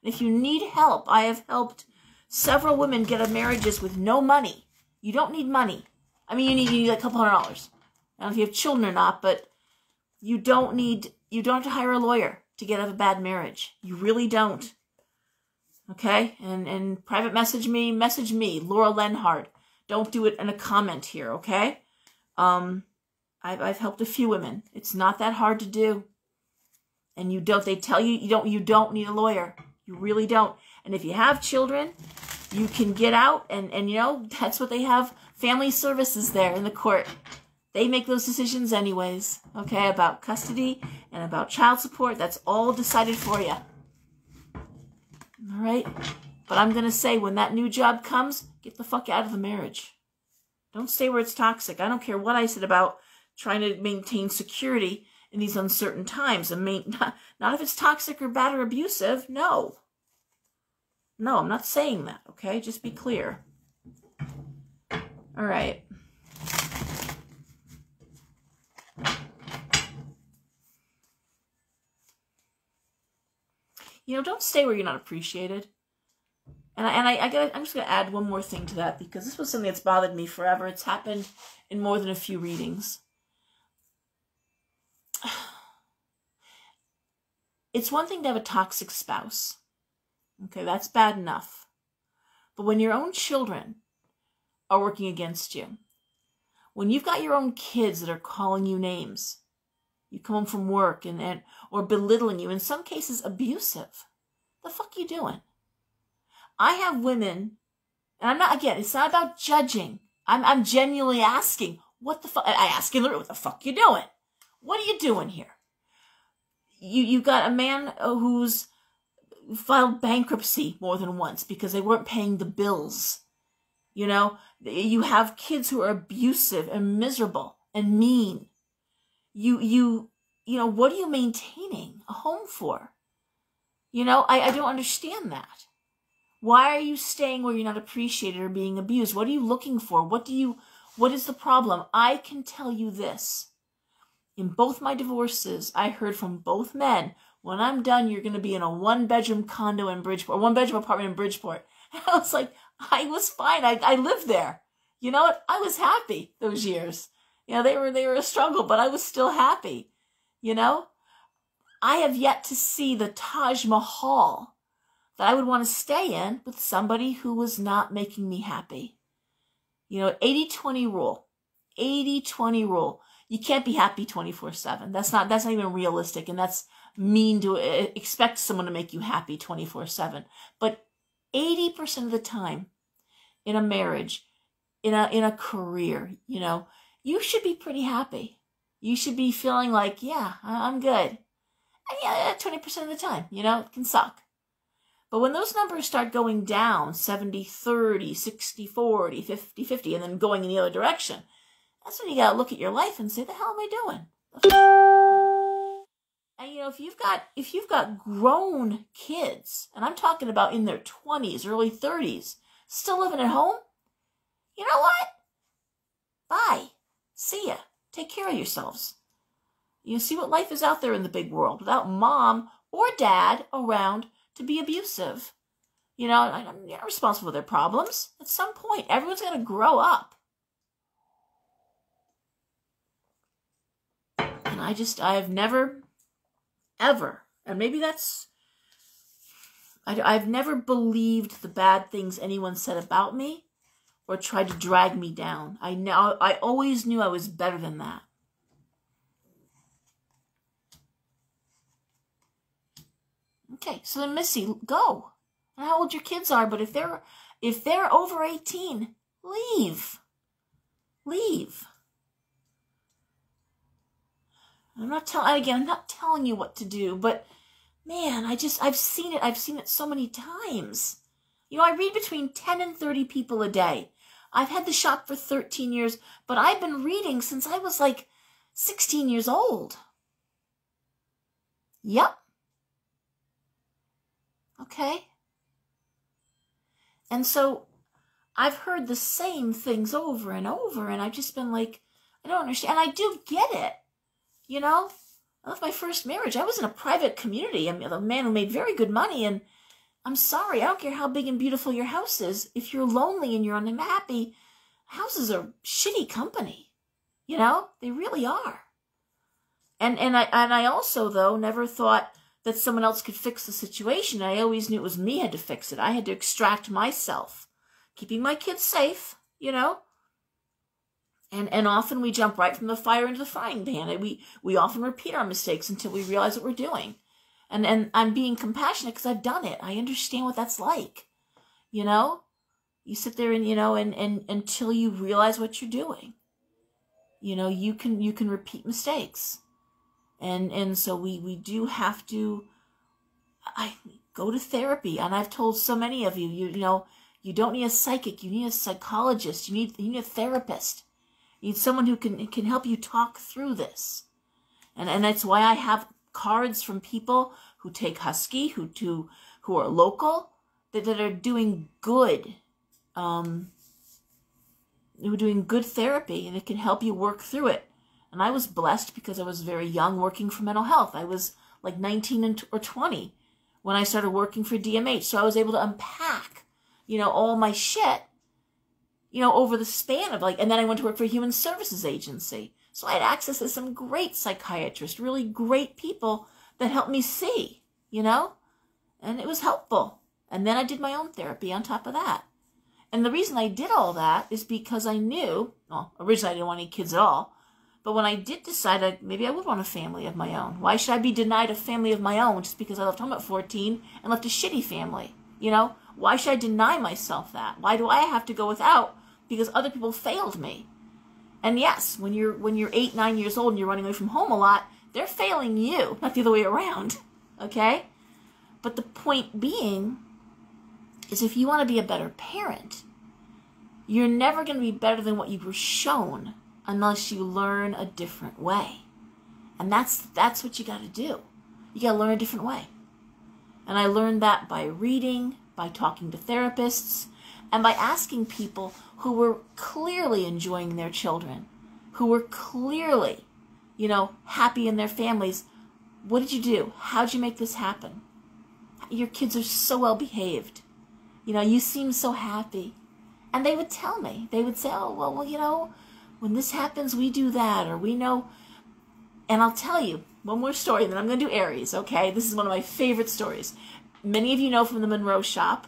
And if you need help, I have helped several women get marriages with no money. You don't need money. I mean, you need like a couple $100. I don't know if you have children or not, but you don't have to hire a lawyer to get out of a bad marriage. You really don't. Okay? And private message me, Laura Lenhard. Don't do it in a comment here, okay? I've helped a few women. It's not that hard to do. And they tell you you don't need a lawyer. You really don't. And if you have children, you can get out, and you know, that's what they have family services there in the court. They make those decisions anyways, okay, about custody and about child support. That's all decided for you. All right? But I'm going to say, when that new job comes, get the fuck out of the marriage. Don't stay where it's toxic. I don't care what I said about trying to maintain security in these uncertain times. Not if it's toxic or bad or abusive. No. No, I'm not saying that, okay? Just be clear. All right. You know, don't stay where you're not appreciated. And I'm just going to add one more thing to that, because this was something that's bothered me forever. It's happened in more than a few readings. It's one thing to have a toxic spouse. Okay, that's bad enough. But when your own children are working against you, when you've got your own kids that are calling you names, you come home from work or belittling you, in some cases abusive, the fuck you doing? I have women, and I'm not, again, it's not about judging. I'm genuinely asking, what the fuck? I ask him, what the fuck you doing? What are you doing here? You got a man who's filed bankruptcy more than once because they weren't paying the bills. You know, you have kids who are abusive and miserable and mean. You know, what are you maintaining a home for? You know, I don't understand that. Why are you staying where you're not appreciated or being abused? What are you looking for? What is the problem? I can tell you this. In both my divorces, I heard from both men, when I'm done, you're going to be in a one-bedroom condo in Bridgeport, or one-bedroom apartment in Bridgeport. And I was like, I was fine. I lived there. You know what? I was happy those years. You know, they were a struggle, but I was still happy. You know? I have yet to see the Taj Mahal that I would want to stay in with somebody who was not making me happy. You know, 80-20 rule. 80-20 rule. You can't be happy 24/7. That's not even realistic, and that's mean to expect someone to make you happy 24/7. But 80% of the time in a marriage, in a career, you know, you should be pretty happy. You should be feeling like, yeah, I'm good. And yeah, 20% of the time, you know, it can suck. But when those numbers start going down, 70-30, 60-40, 50-50, and then going in the other direction, that's when you got to look at your life and say, the hell am I doing? And, you know, if you've got grown kids, and I'm talking about in their 20s, early 30s, still living at home, you know what? Bye. See ya. Take care of yourselves. You see what life is out there in the big world without mom or dad around to be abusive. You know, I'm not responsible for their problems. At some point, everyone's going to grow up. And I've never, ever, and maybe that's, I've never believed the bad things anyone said about me or tried to drag me down. I always knew I was better than that. Okay, so then Missy, go. I don't know how old your kids are, but if they're over 18, leave. Leave. I'm not telling you what to do, but man, I've seen it so many times. You know, I read between 10 and 30 people a day. I've had the shop for 13 years, but I've been reading since I was like 16 years old. Yep. Okay. And so I've heard the same things over and over, and I've just been like, I don't understand. And I do get it. You know, I left my first marriage. I was in a private community. I mean, a man who made very good money, and I'm sorry, I don't care how big and beautiful your house is. If you're lonely and you're unhappy, houses are shitty company. You know, they really are. And I also, though, never thought that someone else could fix the situation. I always knew it was me had to fix it. I had to extract myself, keeping my kids safe, you know. And often we jump right from the fire into the frying pan. And we often repeat our mistakes until we realize what we're doing. And I'm being compassionate because I've done it. I understand what that's like. You know? You sit there and, you know, and until you realize what you're doing. You know, you can repeat mistakes. And so we do have to go to therapy. And I've told so many of you, you know, you don't need a psychic. You need a psychologist. You need a therapist. You need someone who can help you talk through this. And that's why I have cards from people who take Husky, who are local, that are doing good, who are doing good therapy, and it can help you work through it. And I was blessed because I was very young working for mental health. I was like 19 or 20 when I started working for DMH. So I was able to unpack, you know, all my shit, you know, over the span of and then I went to work for a human services agency. So I had access to some great psychiatrists, really great people that helped me see, you know, and it was helpful. And then I did my own therapy on top of that. And the reason I did all that is because I knew, well, originally I didn't want any kids at all, but when I did decide maybe I would want a family of my own. Why should I be denied a family of my own just because I left home at 14 and left a shitty family? You know, why should I deny myself that? Why do I have to go without because other people failed me? And yes, when you're 8, 9 years old and you're running away from home a lot, they're failing you, not the other way around. Okay? But the point being is if you want to be a better parent, you're never going to be better than what you were shown unless you learn a different way. And that's what you got to do. You got to learn a different way. And I learned that by reading, by talking to therapists, and by asking people who were clearly enjoying their children, who were clearly you know, happy in their families. What did you do? How'd you make this happen? Your kids are so well behaved. You know, you seem so happy. And they would tell me. They would say, oh, well, you know, when this happens, we do that, or we know. And I'll tell you one more story, then I'm going to do Aries, okay? This is one of my favorite stories. Many of you know from the Monroe shop,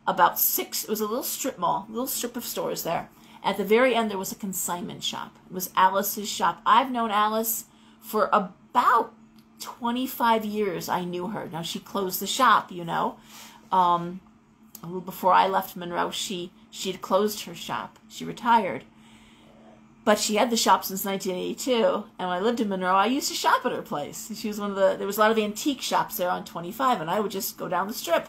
it was a little strip mall, a little strip of stores there. At the very end, there was a consignment shop. It was Alice's shop. I've known Alice for about 25 years. I knew her. Now, she closed the shop, you know. A little before I left Monroe, she had closed her shop. She retired. But she had the shop since 1982, and when I lived in Monroe, I used to shop at her place. She was there was a lot of antique shops there on 25, and I would just go down the strip.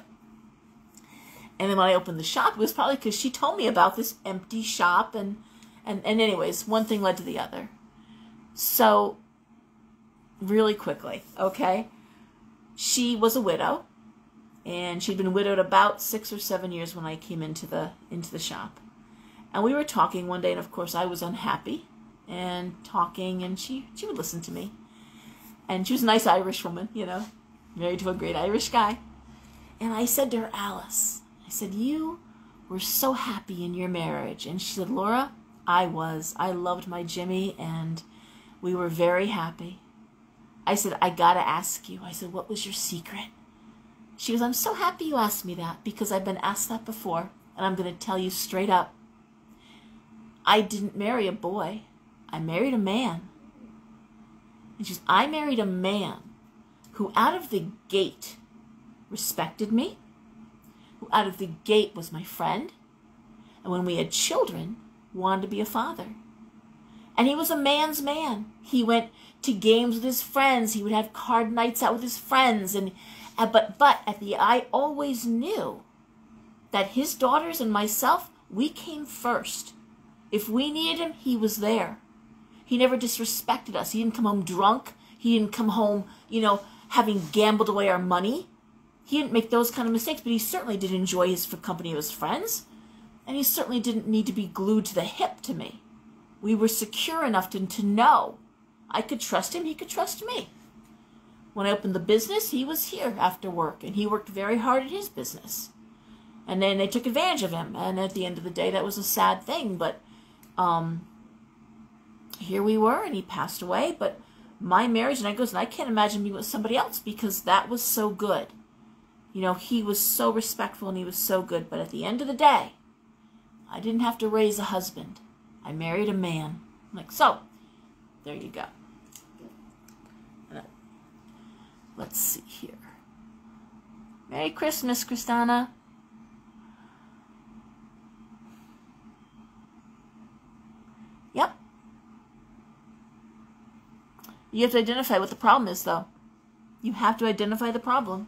And then when I opened the shop, it was probably because she told me about this empty shop, and anyways, one thing led to the other. So, really quickly, okay, she was a widow, and she'd been widowed about 6 or 7 years when I came into the shop. And we were talking one day, and of course I was unhappy and talking, and she would listen to me. And she was a nice Irish woman, you know, married to a great Irish guy. And I said to her, Alice, I said, you were so happy in your marriage. And she said, Laura, I was. I loved my Jimmy, and we were very happy. I said, I gotta ask you. I said, what was your secret? She goes, I'm so happy you asked me that, because I've been asked that before, and I'm going to tell you straight up. I didn't marry a boy. I married a man. And she says, I married a man who out of the gate respected me, who out of the gate was my friend, and when we had children, wanted to be a father. And he was a man's man. He went to games with his friends. He would have card nights out with his friends. But I always knew that his daughters and myself, we came first. If we needed him, he was there. He never disrespected us. He didn't come home drunk. He didn't come home, you know, having gambled away our money. He didn't make those kind of mistakes, but he certainly did enjoy his company of his friends. And he certainly didn't need to be glued to the hip to me. We were secure enough to know I could trust him, he could trust me. When I opened the business, he was here after work, and he worked very hard at his business. And then they took advantage of him, and at the end of the day, that was a sad thing, but here we were, and he passed away. But my marriage, and I can't imagine being with somebody else, because that was so good. You know, he was so respectful, and he was so good. But at the end of the day, I didn't have to raise a husband. I married a man. Like, so, there you go. Let's see here. Merry Christmas, Christina. Yep. You have to identify what the problem is, though. You have to identify the problem.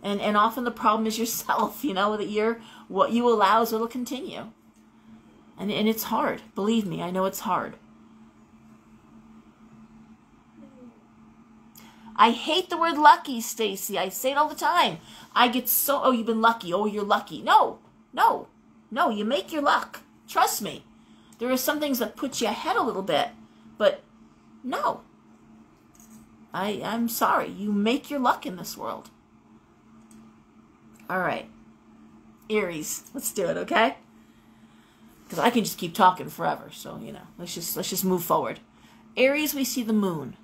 And often the problem is yourself, you know, that what you allow is what will continue. And it's hard. Believe me, I know it's hard. I hate the word lucky, Stacy. I say it all the time. I get so, oh, you've been lucky. Oh, you're lucky. No, you make your luck. Trust me. There are some things that put you ahead a little bit, but no. I'm sorry. You make your luck in this world. All right. Aries. Let's do it, okay? Because I can just keep talking forever. So, you know, let's just move forward. Aries, we see the moon.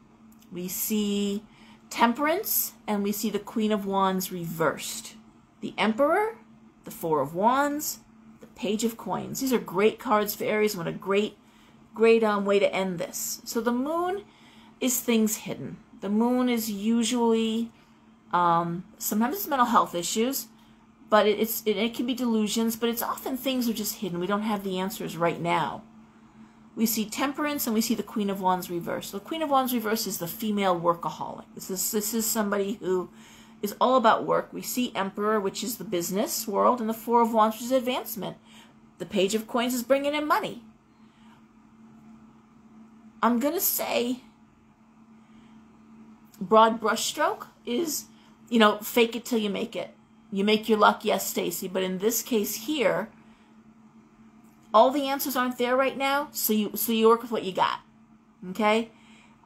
We see Temperance, and we see the Queen of Wands reversed. The Emperor, the Four of Wands, the Page of Coins. These are great cards for Aries, and what a great way to end this. So the moon is things hidden. The moon is usually, sometimes it's mental health issues, but it can be delusions, but it's often things are just hidden. We don't have the answers right now. We see Temperance, and we see the Queen of Wands reversed. The Queen of Wands reversed is the female workaholic. This is somebody who is all about work. We see Emperor, which is the business world, and the Four of Wands, which is advancement. The Page of Coins is bringing in money. I'm going to say broad brushstroke is, you know, fake it till you make it. You make your luck, yes, Stacy, but in this case here, all the answers aren't there right now, so you work with what you got, okay?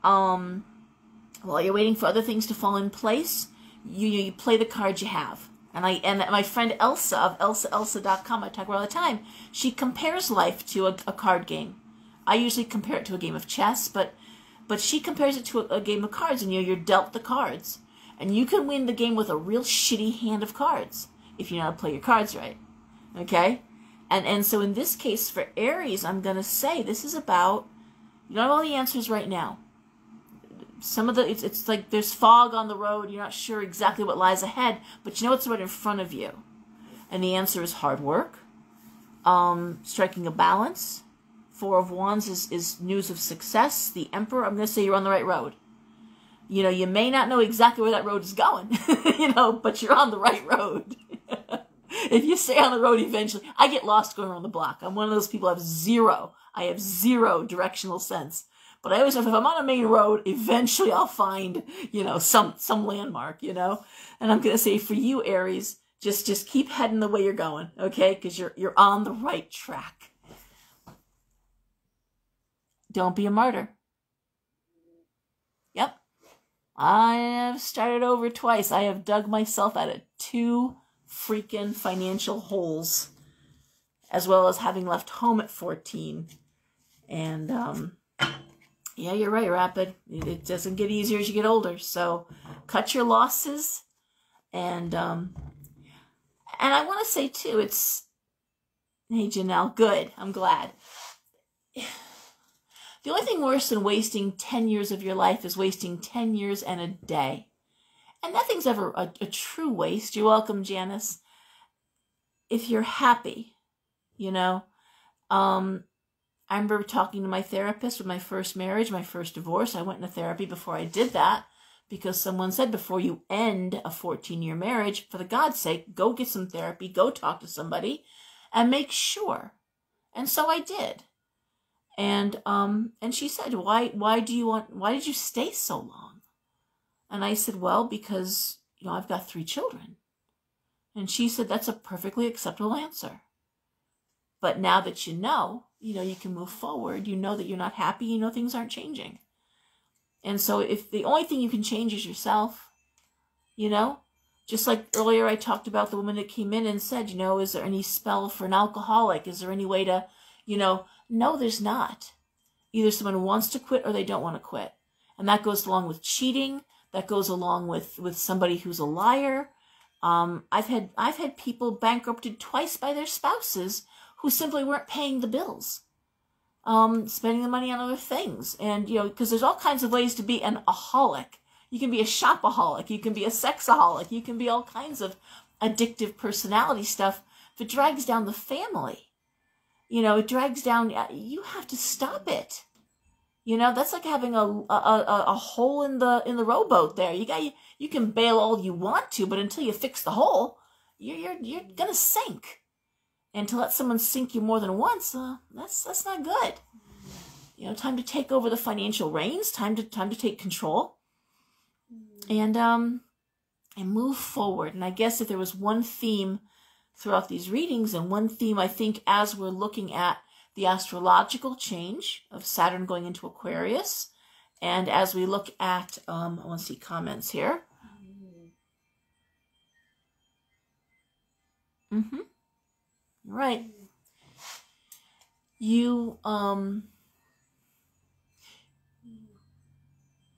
While you're waiting for other things to fall in place, you play the cards you have. And my friend Elsa of elsa.com, I talk about all the time, she compares life to a card game. I usually compare it to a game of chess, but she compares it to a game of cards, and you're dealt the cards. And you can win the game with a real shitty hand of cards if you know how to play your cards right. Okay? And so in this case, for Aries, I'm going to say this is about, you don't have all the answers right now. Some of the, it's like there's fog on the road. You're not sure exactly what lies ahead, but you know what's right in front of you. And the answer is hard work, striking a balance. Four of Wands is news of success. The Emperor, I'm going to say you're on the right road. You know, you may not know exactly where that road is going, you know, but you're on the right road. If you stay on the road eventually, I get lost going around the block. I'm one of those people I have zero directional sense. But I always know if I'm on a main road, eventually I'll find, you know, some landmark, you know. And I'm going to say for you, Aries, just keep heading the way you're going, okay? Because you're on the right track. Don't be a martyr. Yep. I have started over twice. I have dug myself out of 2 freaking financial holes, as well as having left home at 14. And, yeah, you're right, Rapid. It doesn't get easier as you get older. So cut your losses. And I want to say, too, hey, Janelle, good. I'm glad. The only thing worse than wasting 10 years of your life is wasting 10 years and a day. And nothing's ever a true waste. You're welcome, Janice. If you're happy, you know. I remember talking to my therapist with my first marriage, my first divorce. I went into therapy before I did that because someone said before you end a 14-year marriage, for the God's sake, go get some therapy, go talk to somebody, and make sure. And so I did. And she said, why did you stay so long? And I said, well, because, you know, I've got 3 children. And she said, that's a perfectly acceptable answer. But now that you know, you can move forward. You know that you're not happy. You know things aren't changing. And so if the only thing you can change is yourself, you know, just like earlier I talked about the woman that came in and said, you know, is there any spell for an alcoholic? Is there any way to, you know, no, there's not. Either someone wants to quit or they don't want to quit. And that goes along with cheating. That goes along with somebody who's a liar. I've had people bankrupted twice by their spouses who simply weren't paying the bills, spending the money on other things. And, you know, because there's all kinds of ways to be an aholic. You can be a shopaholic. You can be a sexaholic. You can be all kinds of addictive personality stuff that drags down the family. You know, it drags down, you have to stop it. You know, that's like having a hole in the rowboat there. You can bail all you want to, but until you fix the hole, you're going to sink. And to let someone sink you more than once, that's not good. You know, time to take over the financial reins, time to take control, and move forward. And I guess if there was one theme throughout these readings, and one theme I think as we're looking at the astrological change of Saturn going into Aquarius, and as we look at, I want to see comments here. Right.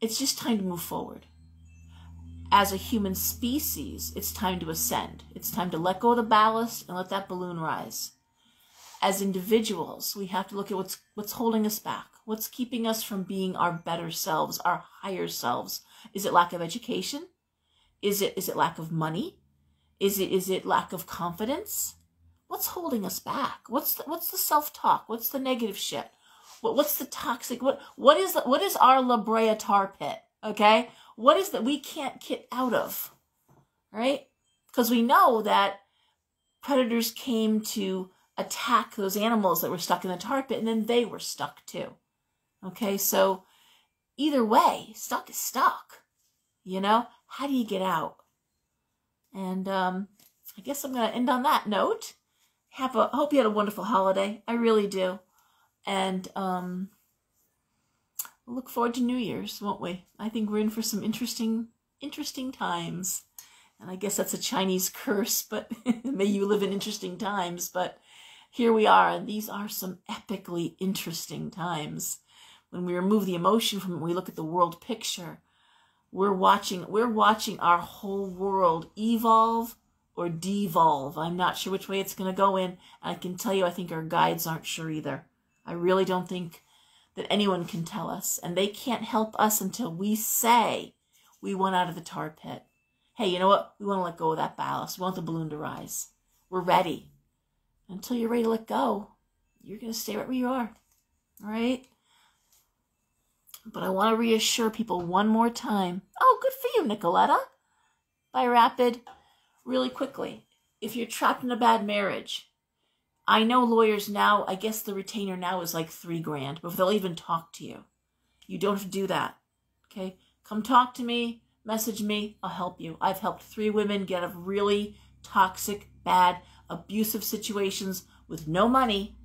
It's just time to move forward. As a human species, it's time to ascend. It's time to let go of the ballast and let that balloon rise. As individuals, we have to look at what's holding us back. What's keeping us from being our better selves, our higher selves? Is it lack of education? Is it lack of money? Is it lack of confidence? What's holding us back? What's the self-talk? What's the negative shit? What's the toxic? What is our La Brea tar pit? Okay, what is that we can't get out of? Right? Because we know that predators came to attack those animals that were stuck in the tar pit, and then they were stuck too. Okay, so either way, stuck is stuck. You know, how do you get out? And I guess I'm gonna end on that note. Hope you had a wonderful holiday. I really do. And we'll look forward to New Year's, won't we? I think we're in for some interesting times. And I guess that's a Chinese curse, but may you live in interesting times. But here we are, and these are some epically interesting times. When we remove the emotion from it, we look at the world picture. We're watching our whole world evolve or devolve. I'm not sure which way it's going to go in. I can tell you, I think our guides aren't sure either. I really don't think that anyone can tell us. And they can't help us until we say we want out of the tar pit. Hey, you know what? We want to let go of that ballast. We want the balloon to rise. We're ready. Until you're ready to let go, you're going to stay right where you are. All right? But I want to reassure people one more time. Oh, good for you, Nicoletta. By Rapid, really quickly. If you're trapped in a bad marriage, I know lawyers now, I guess the retainer now is like $3,000 before they'll even talk to you. You don't have to do that. Okay? Come talk to me. Message me. I'll help you. I've helped 3 women get out of really toxic, bad, abusive situations with no money,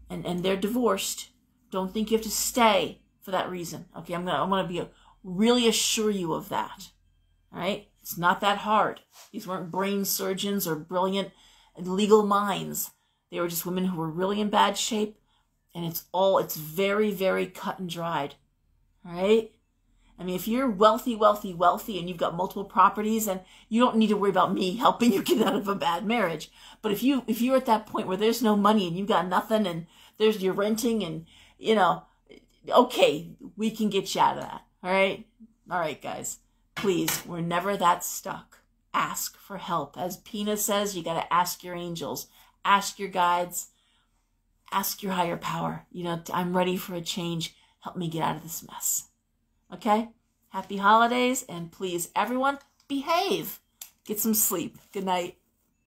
and they're divorced. Don't think you have to stay for that reason. Okay, I'm gonna really assure you of that. All right, it's not that hard. These weren't brain surgeons or brilliant legal minds. They were just women who were really in bad shape, and it's very, very cut and dried. All right. I mean, if you're wealthy, and you've got multiple properties, and you don't need to worry about me helping you get out of a bad marriage. But if you're at that point where there's no money and you've got nothing, and you're renting, and okay, we can get you out of that. All right, guys. Please, we're never that stuck. Ask for help. As Pina says, you got to ask your angels, ask your guides, ask your higher power. I'm ready for a change. Help me get out of this mess. Okay? Happy holidays, and please, everyone, behave. Get some sleep. Good night.